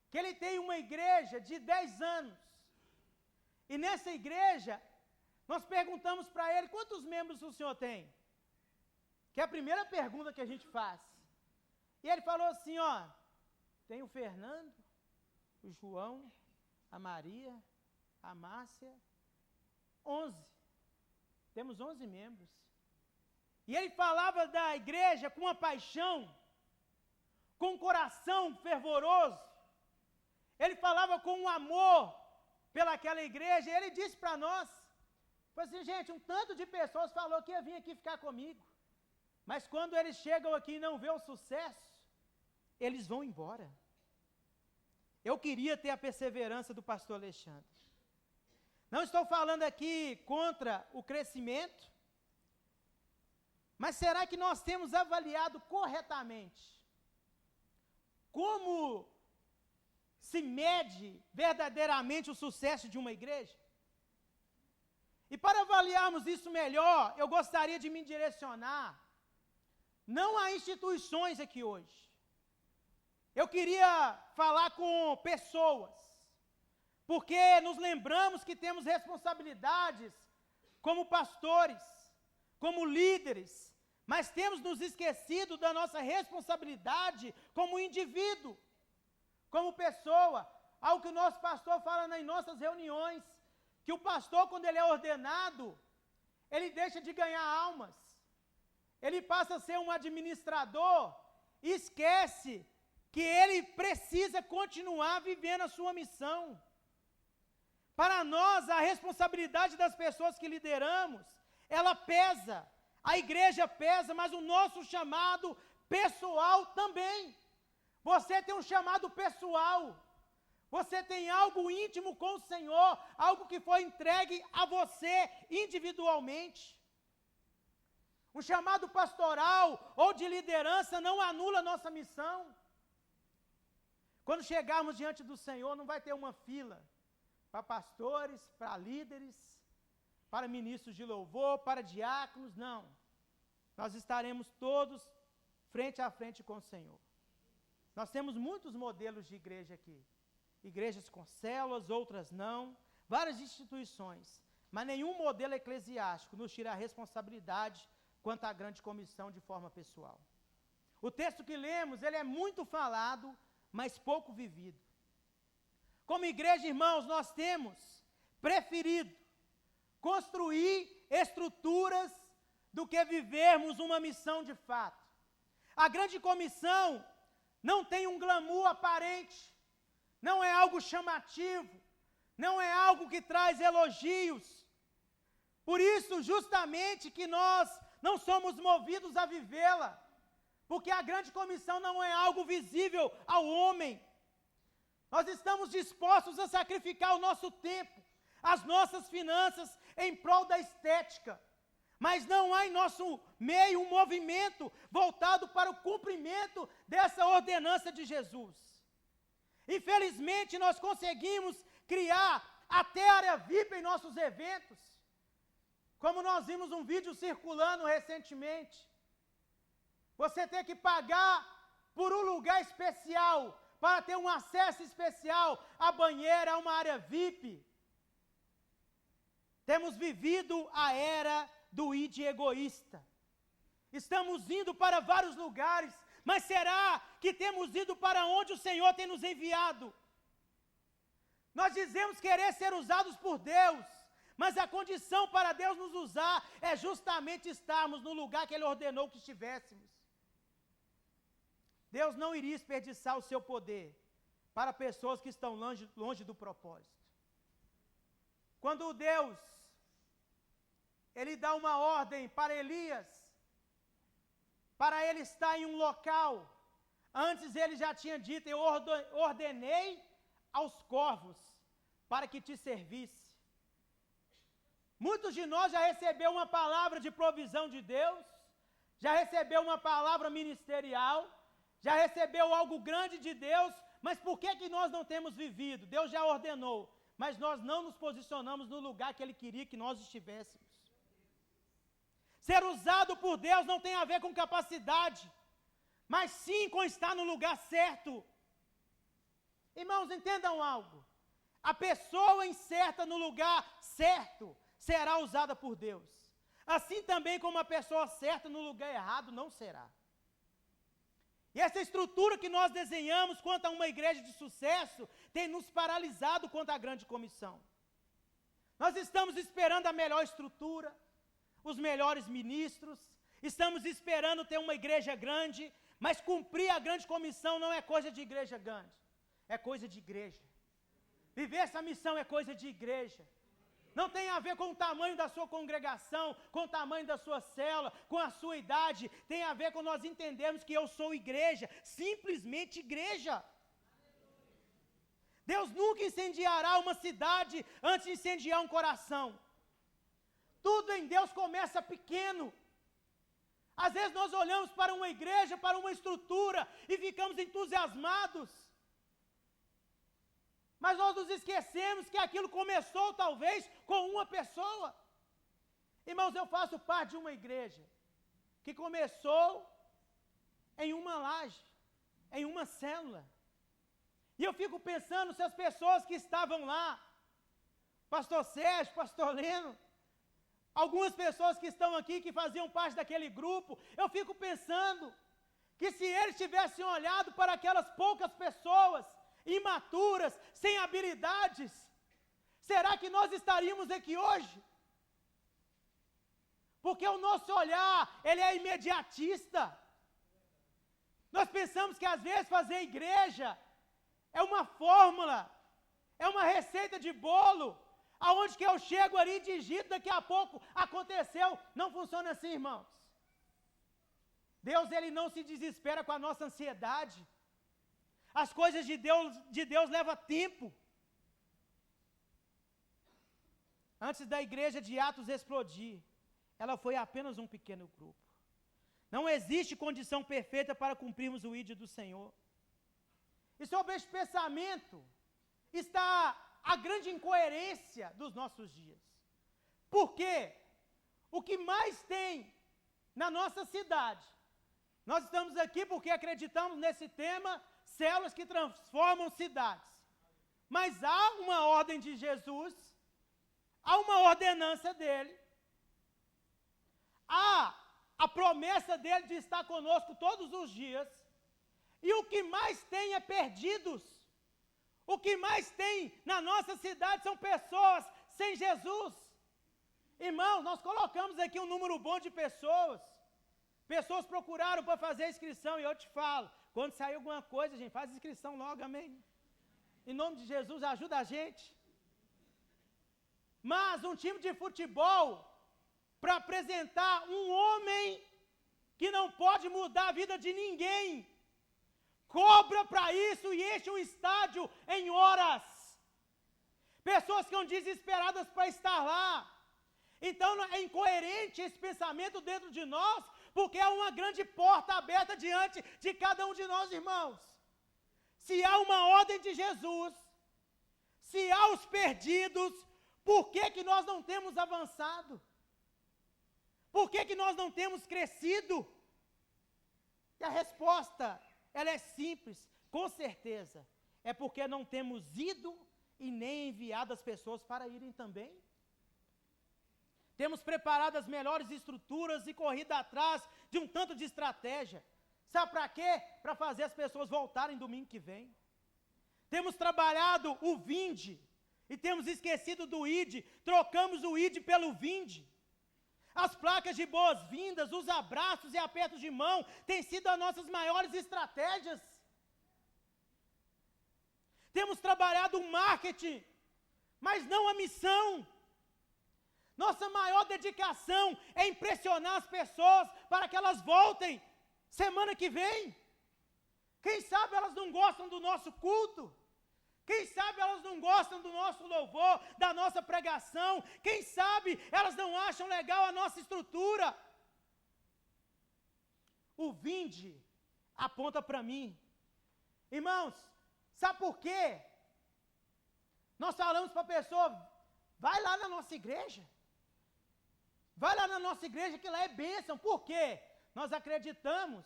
que ele tem uma igreja de 10 anos. E nessa igreja, nós perguntamos para ele, quantos membros o senhor tem? Que é a primeira pergunta que a gente faz. E ele falou assim, ó, tem o Fernando, o João, a Maria, a Márcia, 11. Temos 11 membros. E ele falava da igreja com uma paixão, com um coração fervoroso. Ele falava com um amor pelaquela igreja. E ele disse para nós, falou assim, gente, um tanto de pessoas falou que ia vir aqui ficar comigo. Mas quando eles chegam aqui e não vê o sucesso, eles vão embora. Eu queria ter a perseverança do pastor Alexandre. Não estou falando aqui contra o crescimento, mas será que nós temos avaliado corretamente como se mede verdadeiramente o sucesso de uma igreja? E para avaliarmos isso melhor, eu gostaria de me direcionar não a instituições aqui hoje. Eu queria falar com pessoas, porque nos lembramos que temos responsabilidades como pastores, como líderes, mas temos nos esquecido da nossa responsabilidade como indivíduo, como pessoa. Algo que o nosso pastor fala nas nossas reuniões, que o pastor, quando ele é ordenado, ele deixa de ganhar almas, ele passa a ser um administrador e esquece que ele precisa continuar vivendo a sua missão. Para nós, a responsabilidade das pessoas que lideramos, ela pesa, a igreja pesa, mas o nosso chamado pessoal também. Você tem um chamado pessoal, você tem algo íntimo com o Senhor, algo que foi entregue a você individualmente. Um chamado pastoral ou de liderança não anula a nossa missão. Quando chegarmos diante do Senhor, não vai ter uma fila para pastores, para líderes, para ministros de louvor, para diáconos, não. Nós estaremos todos frente a frente com o Senhor. Nós temos muitos modelos de igreja aqui. Igrejas com células, outras não, várias instituições, mas nenhum modelo eclesiástico nos tira a responsabilidade quanto à grande comissão de forma pessoal. O texto que lemos, ele é muito falado, mas pouco vivido. Como igreja, irmãos, nós temos preferido construir estruturas do que vivermos uma missão de fato. A grande comissão não tem um glamour aparente, não é algo chamativo, não é algo que traz elogios. Por isso, justamente, que nós não somos movidos a vivê-la, porque a grande comissão não é algo visível ao homem. Nós estamos dispostos a sacrificar o nosso tempo, as nossas finanças em prol da estética, mas não há em nosso meio um movimento voltado para o cumprimento dessa ordenança de Jesus. Infelizmente, nós conseguimos criar até área VIP em nossos eventos, como nós vimos um vídeo circulando recentemente. Você tem que pagar por um lugar especial, para ter um acesso especial à banheira, a uma área VIP. Temos vivido a era do id egoísta. Estamos indo para vários lugares, mas será que temos ido para onde o Senhor tem nos enviado? Nós dizemos querer ser usados por Deus, mas a condição para Deus nos usar é justamente estarmos no lugar que Ele ordenou que estivéssemos. Deus não iria desperdiçar o seu poder para pessoas que estão longe do propósito. Quando Deus, Ele dá uma ordem para Elias, para ele estar em um local, antes Ele já tinha dito, eu ordenei aos corvos para que te servisse. Muitos de nós já recebeu uma palavra de provisão de Deus, já recebeu uma palavra ministerial, já recebeu algo grande de Deus, mas por que nós não temos vivido? Deus já ordenou, mas nós não nos posicionamos no lugar que Ele queria que nós estivéssemos. Ser usado por Deus não tem a ver com capacidade, mas sim com estar no lugar certo. Irmãos, entendam algo. A pessoa incerta no lugar certo será usada por Deus. Assim também como a pessoa certa no lugar errado não será. E essa estrutura que nós desenhamos quanto a uma igreja de sucesso tem nos paralisado quanto à grande comissão. Nós estamos esperando a melhor estrutura, os melhores ministros, estamos esperando ter uma igreja grande, mas cumprir a grande comissão não é coisa de igreja grande, é coisa de igreja. Viver essa missão é coisa de igreja. Não tem a ver com o tamanho da sua congregação, com o tamanho da sua célula, com a sua idade. Tem a ver com nós entendermos que eu sou igreja, simplesmente igreja. Deus nunca incendiará uma cidade antes de incendiar um coração. Tudo em Deus começa pequeno. Às vezes nós olhamos para uma igreja, para uma estrutura e ficamos entusiasmados. Mas nós nos esquecemos que aquilo começou talvez com uma pessoa. Irmãos, eu faço parte de uma igreja que começou em uma laje, em uma célula. E eu fico pensando se as pessoas que estavam lá, pastor Sérgio, pastor Leno, algumas pessoas que estão aqui que faziam parte daquele grupo, eu fico pensando que se eles tivessem olhado para aquelas poucas pessoas imaturas, sem habilidades, será que nós estaríamos aqui hoje? Porque o nosso olhar, ele é imediatista. Nós pensamos que às vezes fazer igreja é uma fórmula, é uma receita de bolo, aonde que eu chego ali e digito, daqui a pouco aconteceu. Não funciona assim, irmãos. Deus, ele não se desespera com a nossa ansiedade. As coisas de Deus levam tempo. Antes da igreja de Atos explodir, ela foi apenas um pequeno grupo. Não existe condição perfeita para cumprirmos o ID do Senhor. E sobre este pensamento está a grande incoerência dos nossos dias. Por quê? O que mais tem na nossa cidade, nós estamos aqui porque acreditamos nesse tema, células que transformam cidades. Mas há uma ordem de Jesus, há uma ordenança dele, há a promessa dele de estar conosco todos os dias, e o que mais tem é perdidos. O que mais tem na nossa cidade são pessoas sem Jesus. Irmãos, nós colocamos aqui um número bom de pessoas. Pessoas procuraram para fazer a inscrição, e eu te falo, quando sair alguma coisa, gente, faz inscrição logo, amém? Em nome de Jesus, ajuda a gente. Mas um time de futebol, para apresentar um homem que não pode mudar a vida de ninguém, cobra para isso e enche um estádio em horas. Pessoas ficam desesperadas para estar lá. Então é incoerente esse pensamento dentro de nós, porque há uma grande porta aberta diante de cada um de nós, irmãos. Se há uma ordem de Jesus, se há os perdidos, por que nós não temos avançado? Por que nós não temos crescido? E a resposta, ela é simples, com certeza. É porque não temos ido e nem enviado as pessoas para irem também. Temos preparado as melhores estruturas e corrido atrás de um tanto de estratégia. Sabe para quê? Para fazer as pessoas voltarem domingo que vem. Temos trabalhado o vinde e temos esquecido do ID, trocamos o ID pelo vinde. As placas de boas-vindas, os abraços e apertos de mão têm sido as nossas maiores estratégias. Temos trabalhado o marketing, mas não a missão. Nossa maior dedicação é impressionar as pessoas para que elas voltem semana que vem. Quem sabe elas não gostam do nosso culto. Quem sabe elas não gostam do nosso louvor, da nossa pregação. Quem sabe elas não acham legal a nossa estrutura. O vinde aponta para mim. Irmãos, sabe por quê? Nós falamos para a pessoa, vai lá na nossa igreja. Vai lá na nossa igreja que lá é bênção. Por quê? Nós acreditamos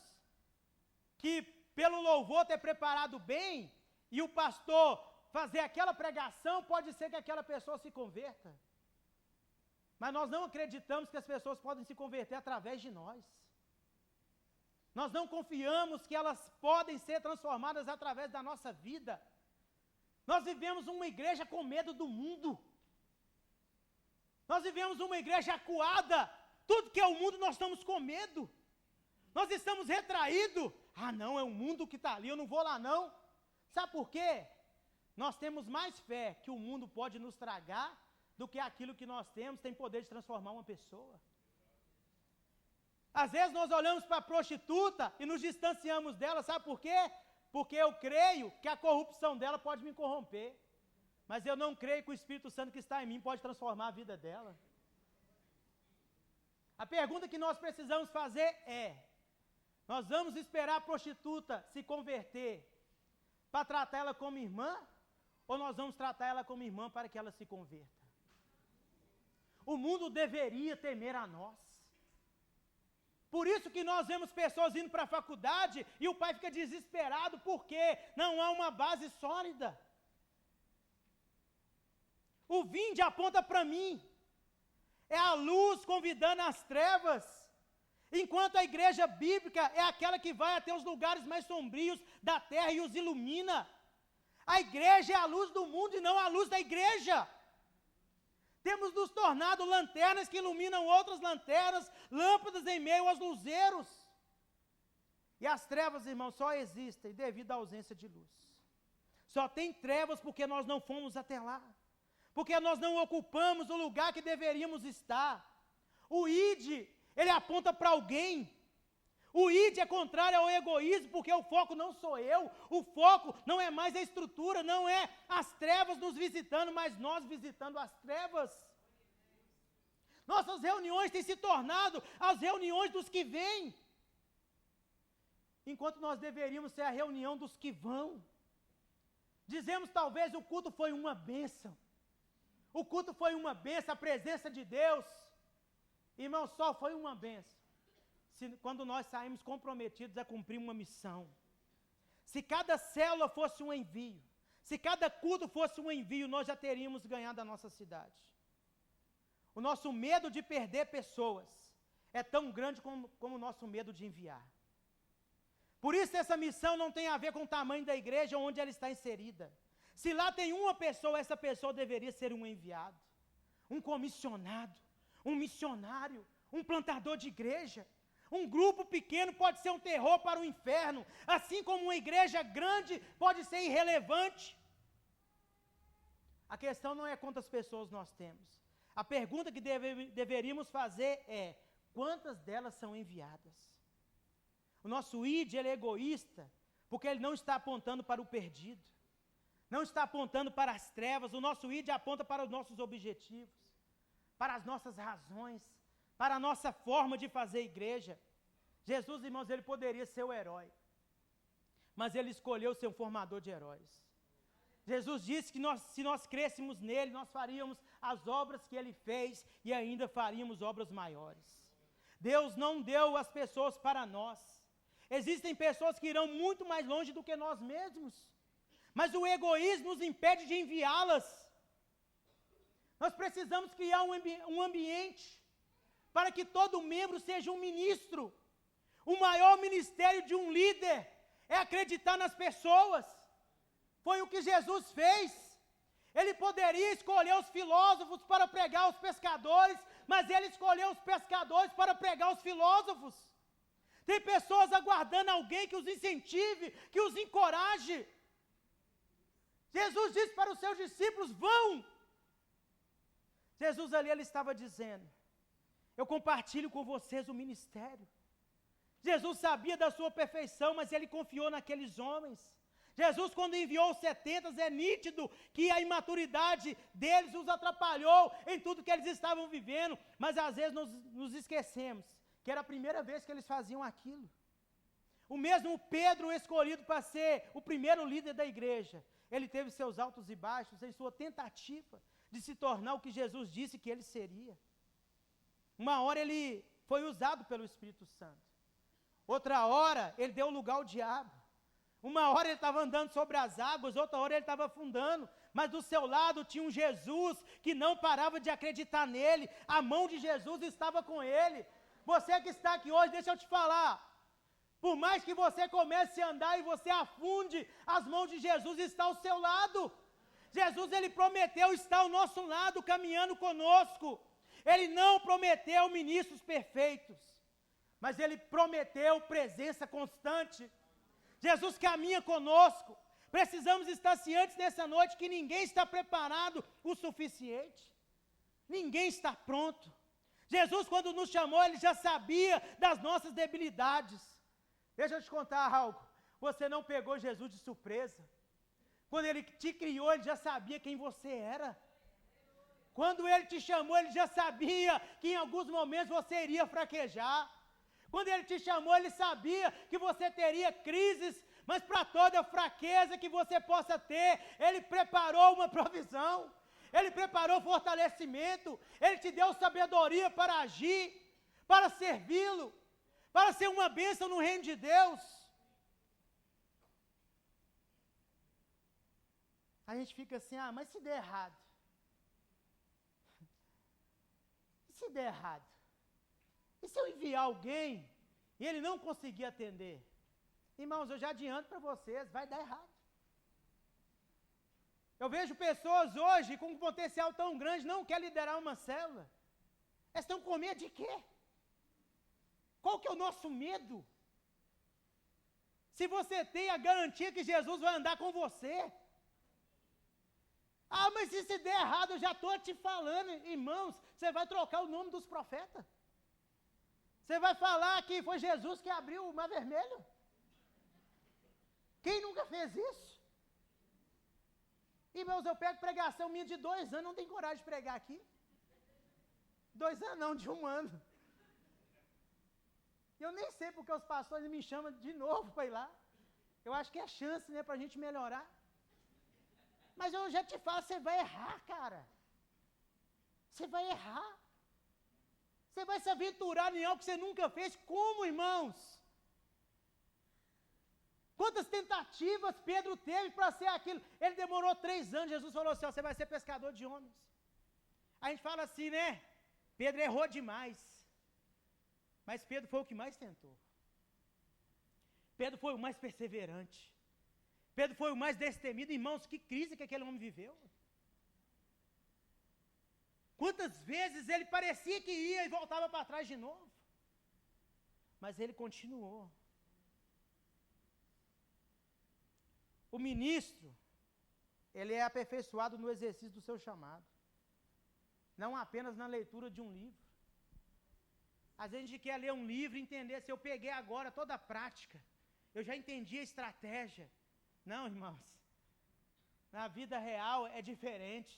que pelo louvor ter preparado bem e o pastor fazer aquela pregação, pode ser que aquela pessoa se converta. Mas nós não acreditamos que as pessoas podem se converter através de nós. Nós não confiamos que elas podem ser transformadas através da nossa vida. Nós vivemos uma igreja com medo do mundo. Nós vivemos uma igreja acuada. Tudo que é o mundo nós estamos com medo. Nós estamos retraídos. Ah não, é o mundo que está ali, eu não vou lá não. Sabe por quê? Nós temos mais fé que o mundo pode nos tragar do que aquilo que nós temos tem poder de transformar uma pessoa. Às vezes nós olhamos para a prostituta e nos distanciamos dela, sabe por quê? Porque eu creio que a corrupção dela pode me corromper. Mas eu não creio que o Espírito Santo que está em mim pode transformar a vida dela. A pergunta que nós precisamos fazer é: nós vamos esperar a prostituta se converter para tratar ela como irmã? Ou nós vamos tratar ela como irmã para que ela se converta? O mundo deveria temer a nós. Por isso que nós vemos pessoas indo para a faculdade e o pai fica desesperado porque não há uma base sólida. O vinde aponta para mim. É a luz convidando as trevas. Enquanto a igreja bíblica é aquela que vai até os lugares mais sombrios da terra e os ilumina. A igreja é a luz do mundo e não a luz da igreja. Temos nos tornado lanternas que iluminam outras lanternas, lâmpadas em meio aos luzeiros. E as trevas, irmãos, só existem devido à ausência de luz. Só tem trevas porque nós não fomos até lá. Porque nós não ocupamos o lugar que deveríamos estar. O id, ele aponta para alguém. O id é contrário ao egoísmo, porque o foco não sou eu, o foco não é mais a estrutura, não é as trevas nos visitando, mas nós visitando as trevas. Nossas reuniões têm se tornado as reuniões dos que vêm, enquanto nós deveríamos ser a reunião dos que vão. Dizemos talvez o culto foi uma bênção, o culto foi uma bênção, a presença de Deus, irmão, só foi uma bênção quando nós saímos comprometidos a cumprir uma missão. Se cada célula fosse um envio, se cada culto fosse um envio, nós já teríamos ganhado a nossa cidade. O nosso medo de perder pessoas é tão grande como o nosso medo de enviar. Por isso essa missão não tem a ver com o tamanho da igreja onde ela está inserida. Se lá tem uma pessoa, essa pessoa deveria ser um enviado, um comissionado, um missionário, um plantador de igreja. Um grupo pequeno pode ser um terror para o inferno, assim como uma igreja grande pode ser irrelevante. A questão não é quantas pessoas nós temos. A pergunta que deveríamos fazer é: quantas delas são enviadas? O nosso id, ele é egoísta, porque ele não está apontando para o perdido, não está apontando para as trevas. O nosso id aponta para os nossos objetivos, para as nossas razões, para a nossa forma de fazer igreja. Jesus, irmãos, ele poderia ser o herói, mas ele escolheu ser um formador de heróis. Jesus disse que se nós crêssemos nele, nós faríamos as obras que ele fez e ainda faríamos obras maiores. Deus não deu as pessoas para nós. Existem pessoas que irão muito mais longe do que nós mesmos, mas o egoísmo nos impede de enviá-las. Nós precisamos criar um ambiente para que todo membro seja um ministro. O maior ministério de um líder é acreditar nas pessoas. Foi o que Jesus fez. Ele poderia escolher os filósofos para pregar aos pescadores, mas ele escolheu os pescadores para pregar aos filósofos. Tem pessoas aguardando alguém que os incentive, que os encoraje. Jesus disse para os seus discípulos: vão. Jesus ali, ele estava dizendo: eu compartilho com vocês o ministério. Jesus sabia da sua perfeição, mas ele confiou naqueles homens. Jesus, quando enviou os 70, é nítido que a imaturidade deles os atrapalhou em tudo que eles estavam vivendo, mas às vezes nos esquecemos que era a primeira vez que eles faziam aquilo. O mesmo Pedro, escolhido para ser o primeiro líder da igreja, ele teve seus altos e baixos em sua tentativa de se tornar o que Jesus disse que ele seria. Uma hora ele foi usado pelo Espírito Santo, outra hora ele deu lugar ao diabo. Uma hora ele estava andando sobre as águas, outra hora ele estava afundando, mas do seu lado tinha um Jesus que não parava de acreditar nele, a mão de Jesus estava com ele. Você que está aqui hoje, deixa eu te falar, por mais que você comece a andar e você afunde, as mãos de Jesus estão ao seu lado. Jesus, ele prometeu estar ao nosso lado, caminhando conosco. Ele não prometeu ministros perfeitos, mas ele prometeu presença constante. Jesus caminha conosco. Precisamos estar cientes nessa noite que ninguém está preparado o suficiente. Ninguém está pronto. Jesus, quando nos chamou, ele já sabia das nossas debilidades. Deixa eu te contar algo. Você não pegou Jesus de surpresa. Quando ele te criou, ele já sabia quem você era. Quando ele te chamou, ele já sabia que em alguns momentos você iria fraquejar. Quando ele te chamou, ele sabia que você teria crises, mas para toda fraqueza que você possa ter, ele preparou uma provisão, ele preparou fortalecimento, ele te deu sabedoria para agir, para servi-lo, para ser uma bênção no reino de Deus. A gente fica assim, mas se der errado? E se der errado? E se eu enviar alguém e ele não conseguir atender? Irmãos, eu já adianto para vocês, vai dar errado. Eu vejo pessoas hoje com um potencial tão grande, não quer liderar uma célula. Elas estão com medo de quê? Qual que é o nosso medo? Se você tem a garantia que Jesus vai andar com você. Mas se der errado, eu já estou te falando, irmãos, você vai trocar o nome dos profetas. Você vai falar que foi Jesus que abriu o mar vermelho? Quem nunca fez isso? Irmãos, eu pego pregação minha de 2 anos, não tenho coragem de pregar aqui. 2 anos não, de 1 ano. Eu nem sei porque os pastores me chamam de novo para ir lá. Eu acho que é chance, né, para a gente melhorar. Mas eu já te falo, você vai errar, cara. Você vai errar. Você vai se aventurar em algo que você nunca fez. Como, irmãos? Quantas tentativas Pedro teve para ser aquilo? Ele demorou 3 anos. Jesus falou assim, você vai ser pescador de homens. A gente fala assim, né? Pedro errou demais. Mas Pedro foi o que mais tentou. Pedro foi o mais perseverante. Pedro foi o mais destemido. Irmãos, que crise que aquele homem viveu. Quantas vezes ele parecia que ia e voltava para trás de novo. Mas ele continuou. O ministro, ele é aperfeiçoado no exercício do seu chamado. Não apenas na leitura de um livro. Às vezes a gente quer ler um livro e entender, se eu peguei agora toda a prática, eu já entendi a estratégia. Não, irmãos. Na vida real é diferente.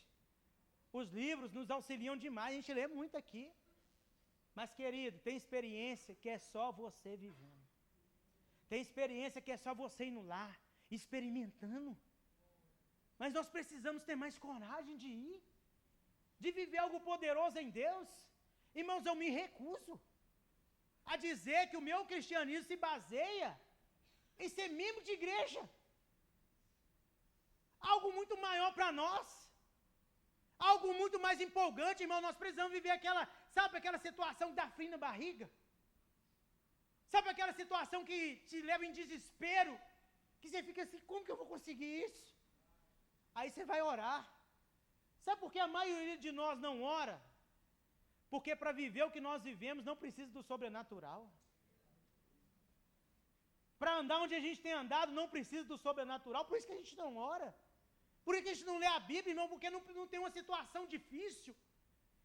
Os livros nos auxiliam demais, a gente lê muito aqui. Mas, querido, tem experiência que é só você vivendo. Tem experiência que é só você indo lá, experimentando. Mas nós precisamos ter mais coragem de ir, de viver algo poderoso em Deus. Irmãos, eu me recuso a dizer que o meu cristianismo se baseia em ser membro de igreja. Algo muito maior para nós. Algo muito mais empolgante, irmão. Nós precisamos viver aquela situação que dá frio na barriga? Sabe aquela situação que te leva em desespero? Que você fica assim, como que eu vou conseguir isso? Aí você vai orar. Sabe por que a maioria de nós não ora? Porque para viver o que nós vivemos não precisa do sobrenatural. Para andar onde a gente tem andado não precisa do sobrenatural, por isso que a gente não ora. Por isso que a gente não lê a Bíblia, irmão, porque não tem uma situação difícil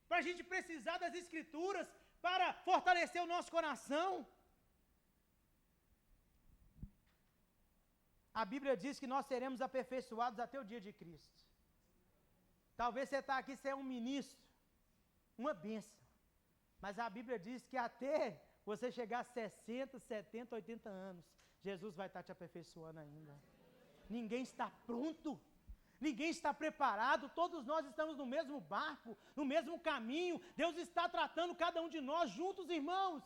para a gente precisar das Escrituras para fortalecer o nosso coração. A Bíblia diz que nós seremos aperfeiçoados até o dia de Cristo. Talvez você está aqui, você é um ministro, uma bênção. Mas a Bíblia diz que até você chegar a 60, 70, 80 anos, Jesus vai estar te aperfeiçoando ainda. Ninguém está pronto, ninguém está preparado, todos nós estamos no mesmo barco, no mesmo caminho. Deus está tratando cada um de nós juntos, irmãos.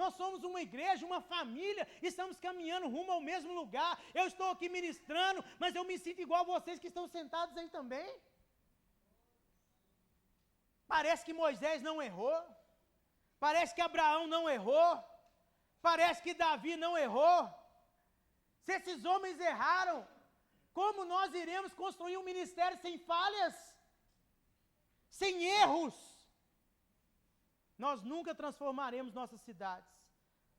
Nós somos uma igreja, uma família, estamos caminhando rumo ao mesmo lugar. Eu estou aqui ministrando, mas eu me sinto igual a vocês que estão sentados aí também. Parece que Moisés não errou, parece que Abraão não errou, parece que Davi não errou. Se esses homens erraram, como nós iremos construir um ministério sem falhas, sem erros? Nós nunca transformaremos nossas cidades,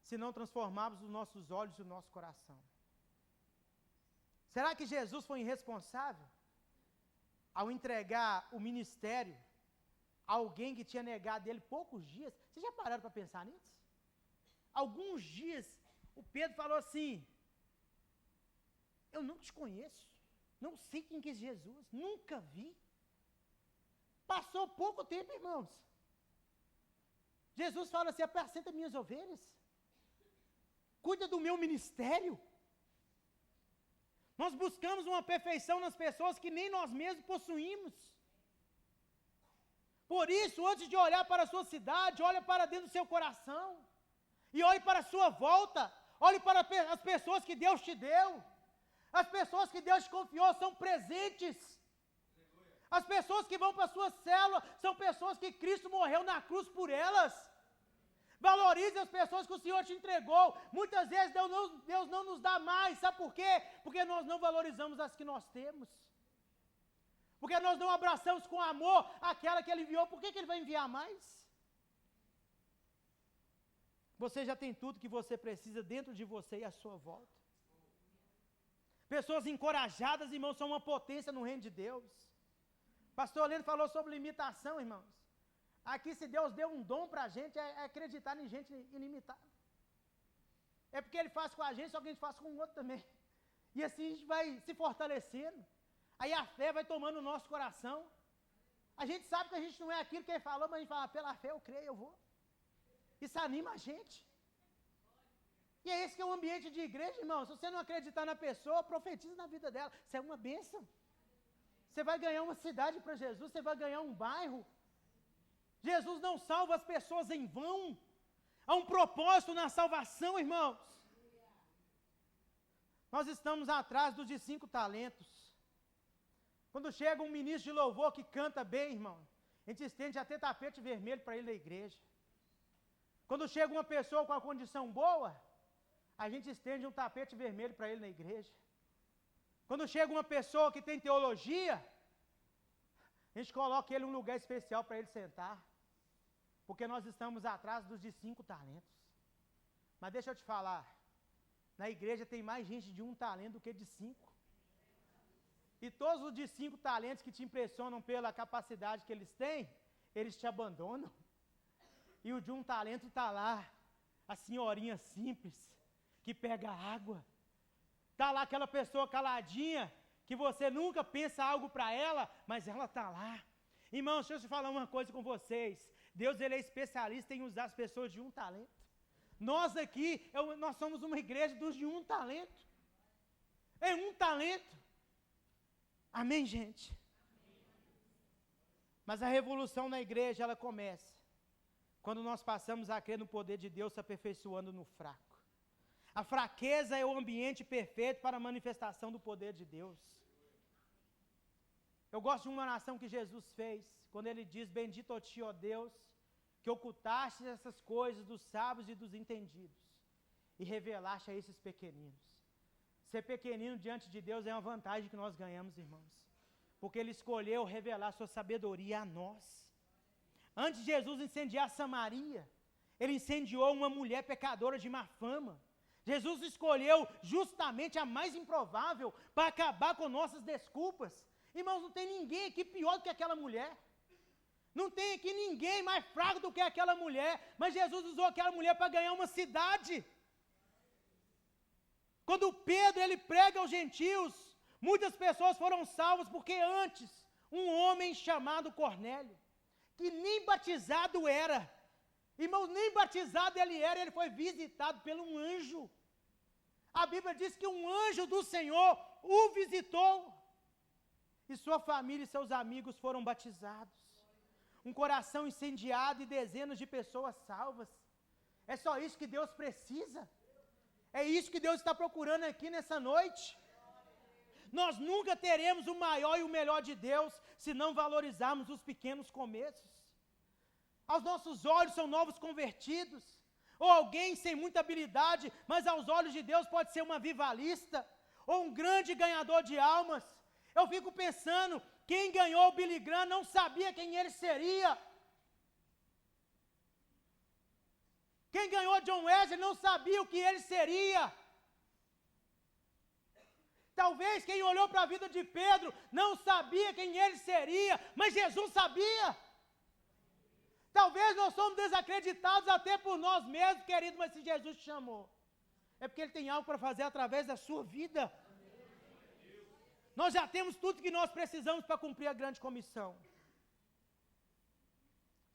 se não transformarmos os nossos olhos e o nosso coração. Será que Jesus foi irresponsável ao entregar o ministério a alguém que tinha negado ele poucos dias? Vocês já pararam para pensar nisso? Alguns dias, o Pedro falou assim: eu não te conheço, não sei quem que é Jesus, nunca vi. Passou pouco tempo, irmãos. Jesus fala assim: apacenta minhas ovelhas, cuida do meu ministério. Nós buscamos uma perfeição nas pessoas que nem nós mesmos possuímos. Por isso, antes de olhar para a sua cidade, olhe para dentro do seu coração, e olhe para a sua volta, olhe para as pessoas que Deus te deu. As pessoas que Deus te confiou são presentes. As pessoas que vão para a sua célula são pessoas que Cristo morreu na cruz por elas. Valorize as pessoas que o Senhor te entregou. Muitas vezes Deus não nos dá mais. Sabe por quê? Porque nós não valorizamos as que nós temos. Porque nós não abraçamos com amor aquela que Ele enviou. Por que Ele vai enviar mais? Você já tem tudo que você precisa dentro de você e à sua volta. Pessoas encorajadas, irmãos, são uma potência no reino de Deus. Pastor Leno falou sobre limitação, irmãos. Aqui, se Deus deu um dom para a gente, é acreditar em gente ilimitada. É porque Ele faz com a gente, só que a gente faz com o outro também. E assim a gente vai se fortalecendo. Aí a fé vai tomando o nosso coração. A gente sabe que a gente não é aquilo que Ele falou, mas a gente fala: pela fé eu creio, eu vou. Isso anima a gente. E é esse que é o ambiente de igreja, irmão. Se você não acreditar na pessoa, profetize na vida dela. Isso é uma bênção. Você vai ganhar uma cidade para Jesus, você vai ganhar um bairro. Jesus não salva as pessoas em vão. Há um propósito na salvação, irmãos. Nós estamos atrás dos de 5 talentos. Quando chega um ministro de louvor que canta bem, irmão, a gente estende até tapete vermelho para ele na igreja. Quando chega uma pessoa com a condição boa, a gente estende um tapete vermelho para ele na igreja. Quando chega uma pessoa que tem teologia, a gente coloca ele em um lugar especial para ele sentar. Porque nós estamos atrás dos de 5 talentos. Mas deixa eu te falar, na igreja tem mais gente de 1 talento do que de 5. E todos os de 5 talentos que te impressionam pela capacidade que eles têm, eles te abandonam. E o de 1 talento está lá, a senhorinha simples, que pega água. Está lá aquela pessoa caladinha, que você nunca pensa algo para ela, mas ela está lá. Irmãos, deixa eu te falar uma coisa com vocês. Deus, Ele é especialista em usar as pessoas de 1 talento. Nós aqui, nós somos uma igreja dos de 1 talento. É 1 talento. Amém, gente? Mas a revolução na igreja, ela começa quando nós passamos a crer no poder de Deus se aperfeiçoando no fraco. A fraqueza é o ambiente perfeito para a manifestação do poder de Deus. Eu gosto de uma oração que Jesus fez, quando Ele diz: bendito a Ti, ó Deus, que ocultaste essas coisas dos sábios e dos entendidos, e revelaste a esses pequeninos. Ser pequenino diante de Deus é uma vantagem que nós ganhamos, irmãos, porque Ele escolheu revelar sua sabedoria a nós. Antes de Jesus incendiar Samaria, Ele incendiou uma mulher pecadora de má fama. Jesus escolheu justamente a mais improvável para acabar com nossas desculpas. Irmãos, não tem ninguém aqui pior do que aquela mulher. Não tem aqui ninguém mais fraco do que aquela mulher. Mas Jesus usou aquela mulher para ganhar uma cidade. Quando Pedro ele prega aos gentios, muitas pessoas foram salvas porque antes um homem chamado Cornélio, que nem batizado era, irmãos, nem batizado ele era, ele foi visitado por um anjo. A Bíblia diz que um anjo do Senhor o visitou, e sua família e seus amigos foram batizados. Um coração incendiado e dezenas de pessoas salvas. É só isso que Deus precisa. É isso que Deus está procurando aqui nessa noite. Nós nunca teremos o maior e o melhor de Deus se não valorizarmos os pequenos começos. Aos nossos olhos são novos convertidos, ou alguém sem muita habilidade, mas aos olhos de Deus pode ser um avivalista, ou um grande ganhador de almas. Eu fico pensando, quem ganhou o Billy Graham não sabia quem ele seria. Quem ganhou John Wesley não sabia o que ele seria. Talvez quem olhou para a vida de Pedro não sabia quem ele seria, mas Jesus sabia. Talvez nós somos desacreditados até por nós mesmos, querido, mas se Jesus te chamou, é porque Ele tem algo para fazer através da sua vida. Nós já temos tudo que nós precisamos para cumprir a grande comissão.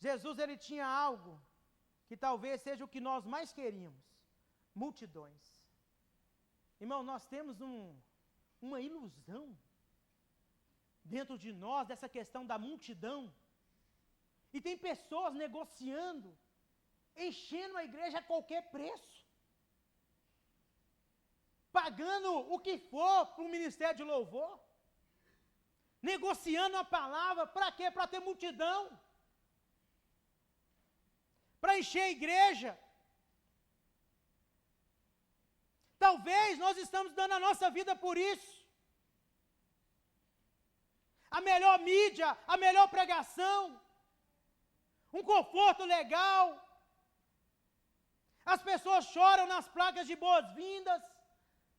Jesus, Ele tinha algo que talvez seja o que nós mais queríamos: multidões. Irmão, nós temos uma ilusão dentro de nós dessa questão da multidão. E tem pessoas negociando, enchendo a igreja a qualquer preço, pagando o que for para o ministério de louvor, negociando a palavra, para quê? Para ter multidão, para encher a igreja. Talvez nós estamos dando a nossa vida por isso. A melhor mídia, a melhor pregação, um conforto legal. As pessoas choram nas placas de boas-vindas,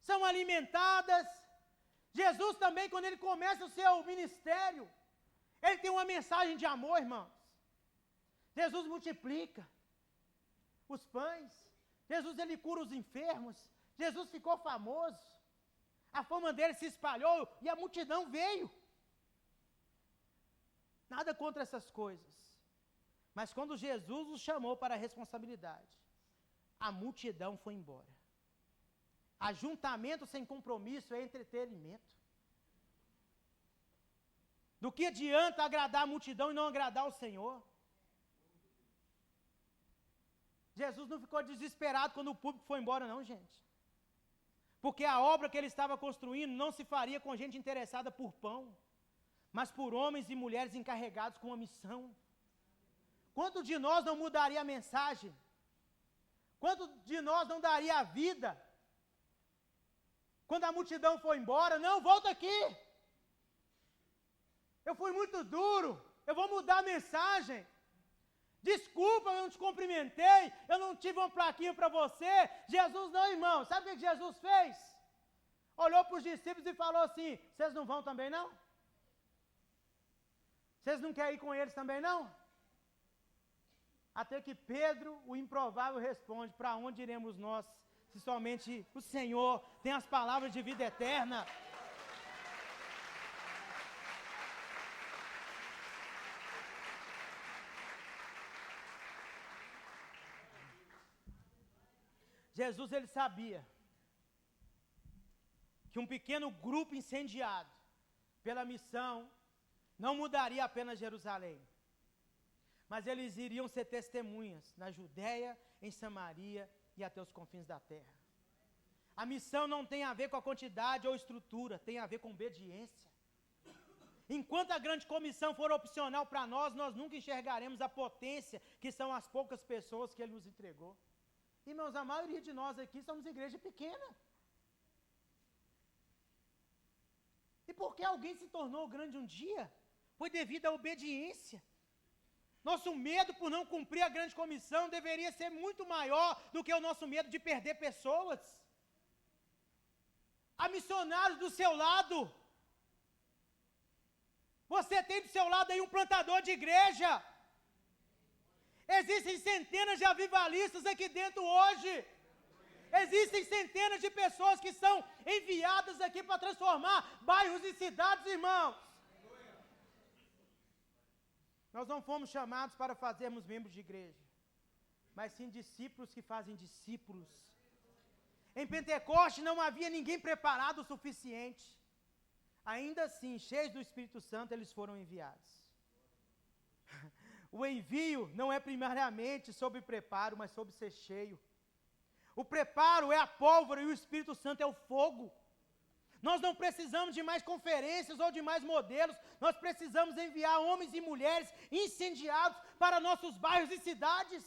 são alimentadas. Jesus também, quando ele começa o seu ministério, ele tem uma mensagem de amor, irmãos. Jesus multiplica os pães. Jesus, ele cura os enfermos. Jesus ficou famoso. A fama dele se espalhou e a multidão veio. Nada contra essas coisas. Mas quando Jesus os chamou para a responsabilidade, a multidão foi embora. Ajuntamento sem compromisso é entretenimento. Do que adianta agradar a multidão e não agradar o Senhor? Jesus não ficou desesperado quando o público foi embora, não, gente. Porque a obra que ele estava construindo não se faria com gente interessada por pão, mas por homens e mulheres encarregados com uma missão. Quanto de nós não mudaria a mensagem? Quanto de nós não daria a vida? Quando a multidão foi embora, não, volta aqui. Eu fui muito duro, eu vou mudar a mensagem. Desculpa, eu não te cumprimentei, eu não tive uma plaquinha para você. Jesus não, irmão. Sabe o que Jesus fez? Olhou para os discípulos e falou assim: vocês não vão também não? Vocês não querem ir com eles também não? Até que Pedro, o improvável, responde: para onde iremos nós, se somente o Senhor tem as palavras de vida eterna? Jesus, ele sabia que um pequeno grupo incendiado pela missão não mudaria apenas Jerusalém, mas eles iriam ser testemunhas na Judéia, em Samaria e até os confins da terra. A missão não tem a ver com a quantidade ou estrutura, tem a ver com obediência. Enquanto a grande comissão for opcional para nós, nós nunca enxergaremos a potência que são as poucas pessoas que ele nos entregou. Irmãos, a maioria de nós aqui somos igreja pequena. E por que alguém se tornou grande um dia? Foi devido à obediência. Nosso medo por não cumprir a grande comissão deveria ser muito maior do que o nosso medo de perder pessoas. Há missionários do seu lado. Você tem do seu lado aí um plantador de igreja. Existem centenas de avivalistas aqui dentro hoje. Existem centenas de pessoas que são enviadas aqui para transformar bairros e cidades, irmãos. Nós não fomos chamados para fazermos membros de igreja, mas sim discípulos que fazem discípulos. Em Pentecoste não havia ninguém preparado o suficiente. Ainda assim, cheios do Espírito Santo, eles foram enviados. O envio não é primariamente sobre preparo, mas sobre ser cheio. O preparo é a pólvora e o Espírito Santo é o fogo. Nós não precisamos de mais conferências ou de mais modelos. Nós precisamos enviar homens e mulheres incendiados para nossos bairros e cidades.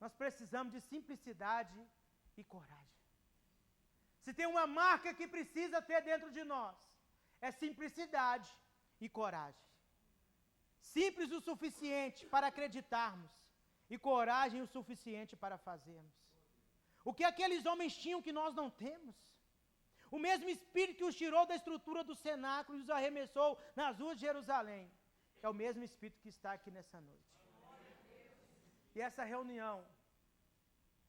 Nós precisamos de simplicidade e coragem. Se tem uma marca que precisa ter dentro de nós, é simplicidade e coragem. Simples o suficiente para acreditarmos e coragem o suficiente para fazermos. O que aqueles homens tinham que nós não temos? O mesmo Espírito que os tirou da estrutura do cenáculo e os arremessou nas ruas de Jerusalém, é o mesmo Espírito que está aqui nessa noite. E essa reunião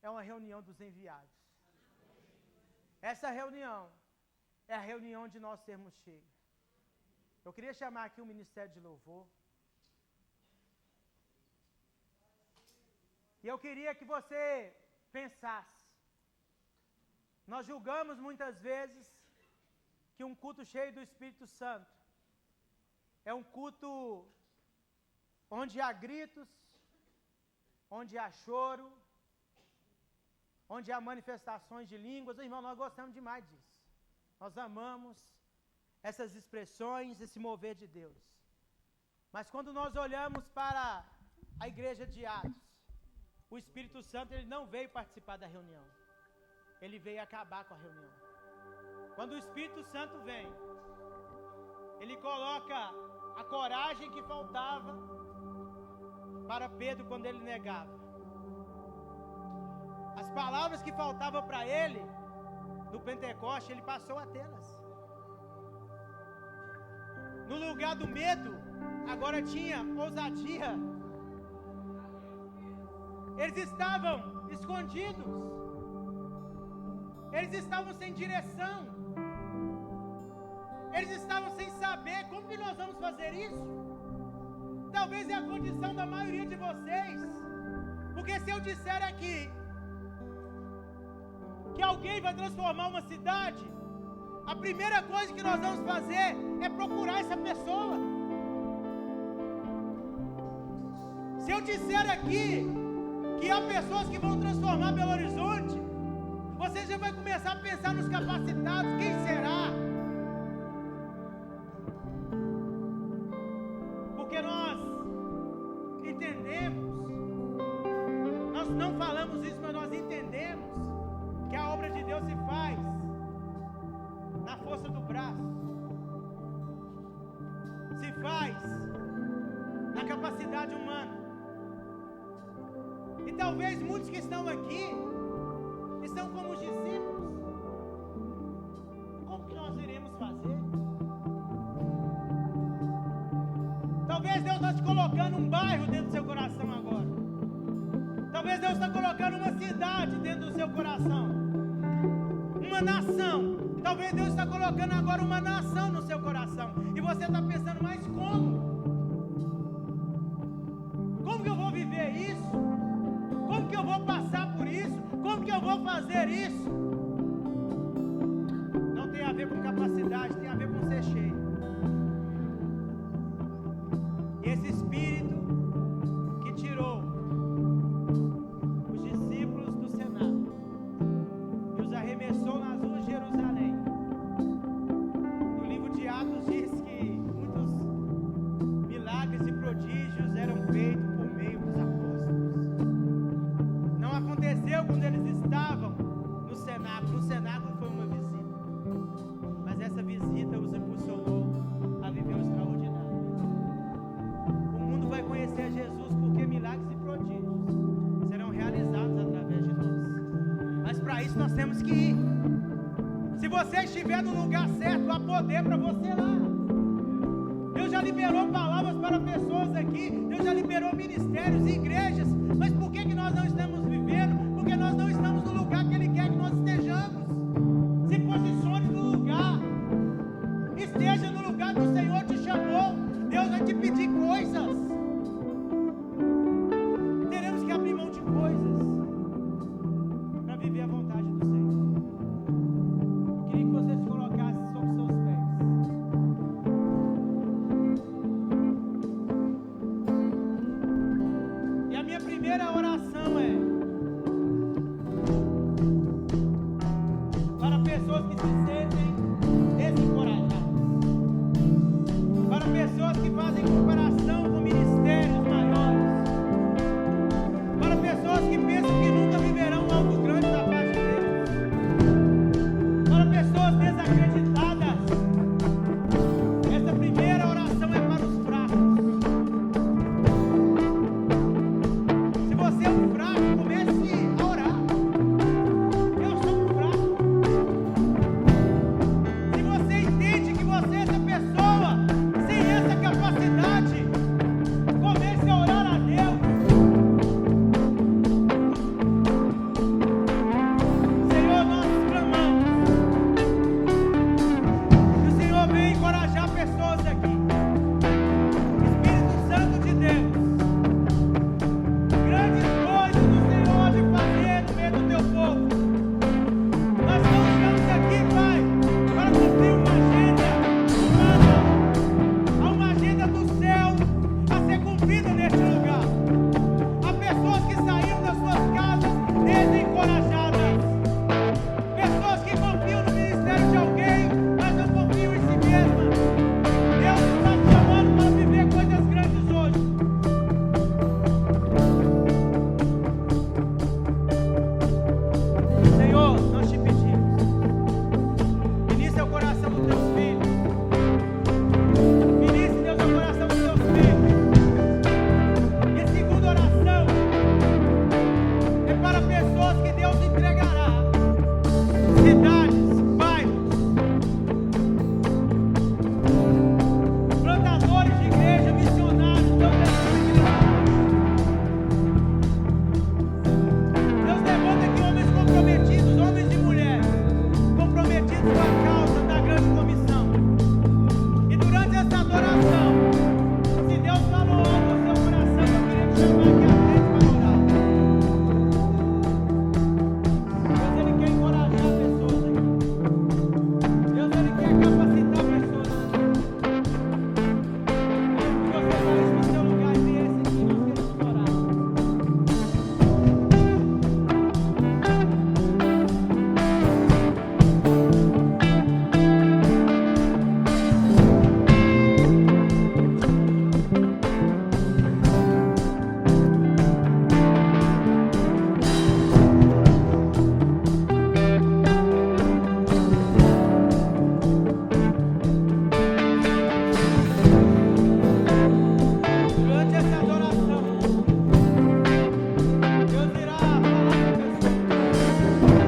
é uma reunião dos enviados. Essa reunião é a reunião de nós sermos cheios. Eu queria chamar aqui o Ministério de Louvor. E eu queria que você pensasse. Nós julgamos muitas vezes que um culto cheio do Espírito Santo é um culto onde há gritos, onde há choro, onde há manifestações de línguas. Irmão, nós gostamos demais disso. Nós amamos essas expressões, esse mover de Deus. Mas quando nós olhamos para a igreja de Atos, o Espírito Santo ele não veio participar da reunião. Ele veio acabar com a reunião. Quando o Espírito Santo vem, ele coloca a coragem que faltava para Pedro quando ele negava. As palavras que faltavam para ele, no Pentecoste, ele passou a tê-las. No lugar do medo, agora tinha ousadia. Eles estavam escondidos. Eles estavam sem direção. Eles estavam sem saber como que nós vamos fazer isso. Talvez é a condição da maioria de vocês. Porque se eu disser aqui que alguém vai transformar uma cidade, a primeira coisa que nós vamos fazer é procurar essa pessoa. Se eu disser aqui que há pessoas que vão transformar Belo Horizonte, você já vai começar a pensar nos capacitados. Quem será? Porque nós entendemos, nós não falamos isso, mas nós entendemos que a obra de Deus se faz na força do braço, se faz na capacidade humana. E talvez muitos que estão aqui estão como os discípulos. Como que nós iremos fazer? Talvez Deus está te colocando um bairro dentro do seu coração agora. Talvez Deus está colocando uma cidade dentro do seu coração. Uma nação. Talvez Deus está colocando agora uma nação no seu coração. E você está pensando, mas como? Como que eu vou viver isso? Como que eu vou passar por isso? Como que eu vou fazer isso? Não tem a ver com capacidade, tem a ver com ser cheio. E esse Espírito que tirou os discípulos do cenáculo e os arremessou nas ruas de Jerusalém. E o livro de Atos diz que muitos milagres e prodígios eram feitos por meio dos apóstolos. Não aconteceu quando eles estavam no cenáculo. O cenáculo foi uma visita. Mas essa visita os impulsionou a viver o extraordinário. O mundo vai conhecer Jesus porque milagres e prodígios serão realizados através de nós. Mas para isso nós temos que ir. Se você estiver no lugar certo, há poder para você lá. Deus já liberou palavras para pessoas aqui. Deus já liberou ministérios e igrejas. Mas por que nós não estamos vivendo? Porque nós não estamos pessoas que se sentem desencorajadas, para pessoas que fazem comparação com ministérios maiores, para pessoas que pensam que nunca viverão algo grande da parte de Deus, para pessoas desacreditadas. Essa primeira oração é para os fracos. Se você é um fraco, comece a orar. Eu sou um fraco. Se você entende que você é essa pessoa sem essa capacidade, comece a orar a Deus. Senhor, nós clamamos. Que o Senhor venha encorajar pessoas aqui. Espírito Santo de Deus, grandes coisas do Senhor de fazer no meio do teu povo. Nós não estamos aqui, Pai, para cumprir uma agenda humana. Há uma agenda do céu a ser cumprida neste lugar. Há pessoas que saíram das suas casas desencorajadas. Pessoas que confiam no ministério de alguém, mas não confiam em si mesmas. Deus está te chamando para viver coisas grandes hoje. Senhor, nós te pedimos, ministra o coração dos teus filhos. Ministre, Deus, o coração dos teus filhos. E a segunda oração é para pessoas que Deus entregará. Cidades, bairros, plantadores de igreja, missionários, Deus levanta aqui homens comprometidos, homens e mulheres, comprometidos com a causa da grande comissão. E durante essa adoração, se Deus falou algo no seu coração, eu queria te chamar aqui à frente para orar. Deus, Ele quer encorajar pessoas aqui. Deus, Ele quer capacitar pessoas aqui. Que você saia do seu lugar e venha esse aqui, nós queremos orar. Durante essa adoração, Deus irá falar com pessoas.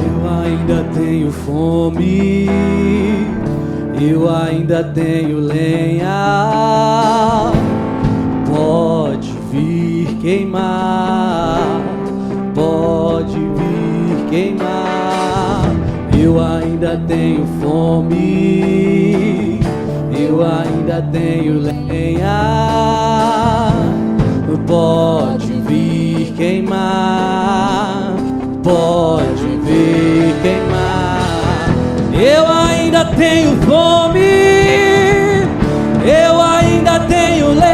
Eu ainda tenho fome, eu ainda tenho lenha. Pode vir queimar, pode vir queimar. Eu ainda tenho fome, eu ainda tenho lenha. Pode vir queimar, pode vir queimar. Eu ainda tenho fome, eu ainda tenho lenha.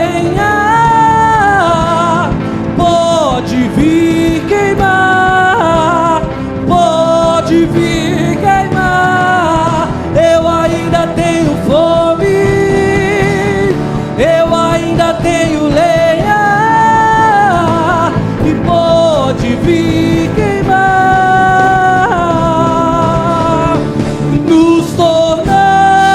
Pode vir queimar, pode vir queimar. Eu ainda tenho fome, eu ainda tenho lenha. E pode vir queimar, nos tornar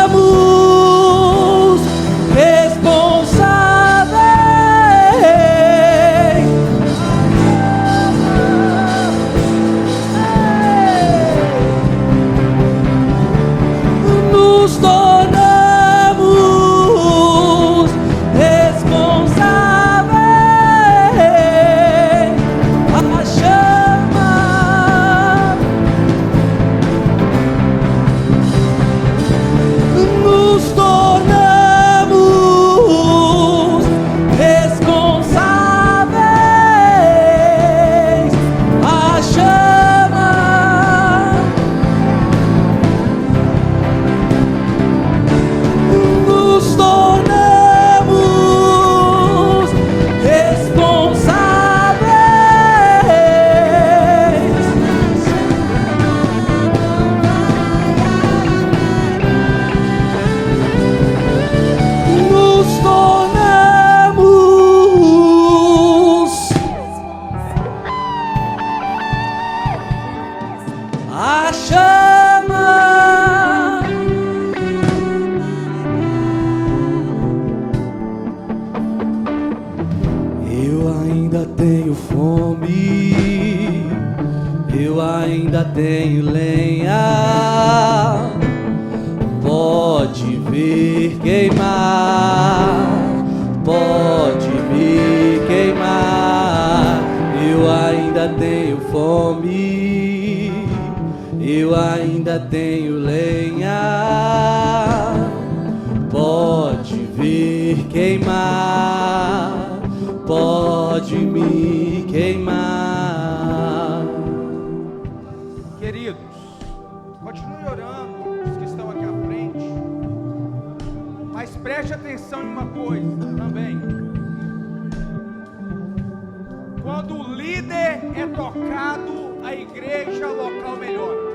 eu ainda tenho lenha. Pode vir queimar, pode me queimar. Eu ainda tenho fome, eu ainda tenho lenha. Pode vir queimar, pode me queimar. Queridos, continue orando, os que estão aqui à frente, mas preste atenção em uma coisa também. Quando o líder é tocado, a igreja local melhora.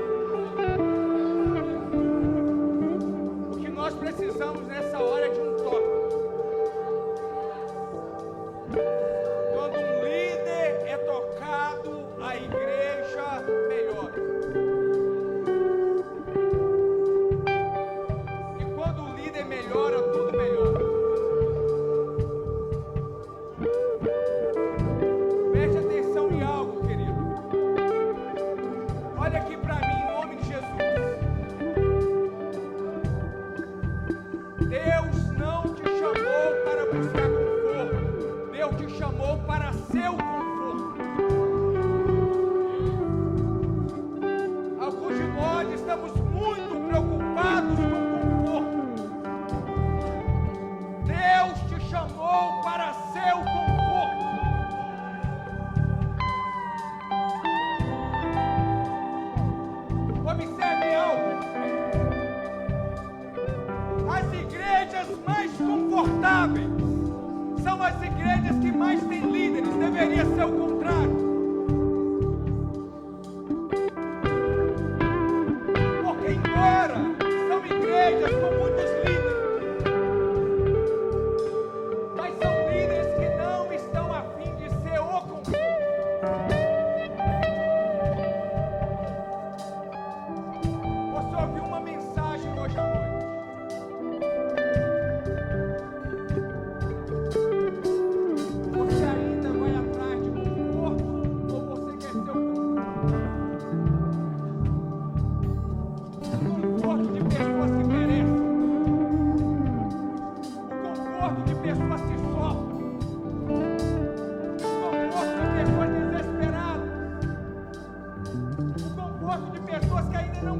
O que nós precisamos nessa hora é de um toque. Quando um líder é tocado, a igreja melhora. E quando o líder melhora, tudo melhora. Preste atenção em algo, querido. Olha aqui para mim, em nome de Jesus. Deus não te chamou para buscar conforto. Deus te chamou para seu conforto. Alguns de nós estamos muito preocupados com o conforto. Deus te chamou para seu conforto. Observe algo. As igrejas mais confortáveis são as igrejas que mais têm líderes. Deveria ser o contrário. Porque embora são igrejas com muitos líderes, mas são líderes que não estão a fim de ser o conforto. Você ouviu uma mensagem hoje à noite. Você ainda vai atrás de conforto ou você quer ser o conforto de pessoas que merecem? O conforto de pessoas que sofrem? O conforto de pessoas desesperadas? O conforto de pessoas que ainda não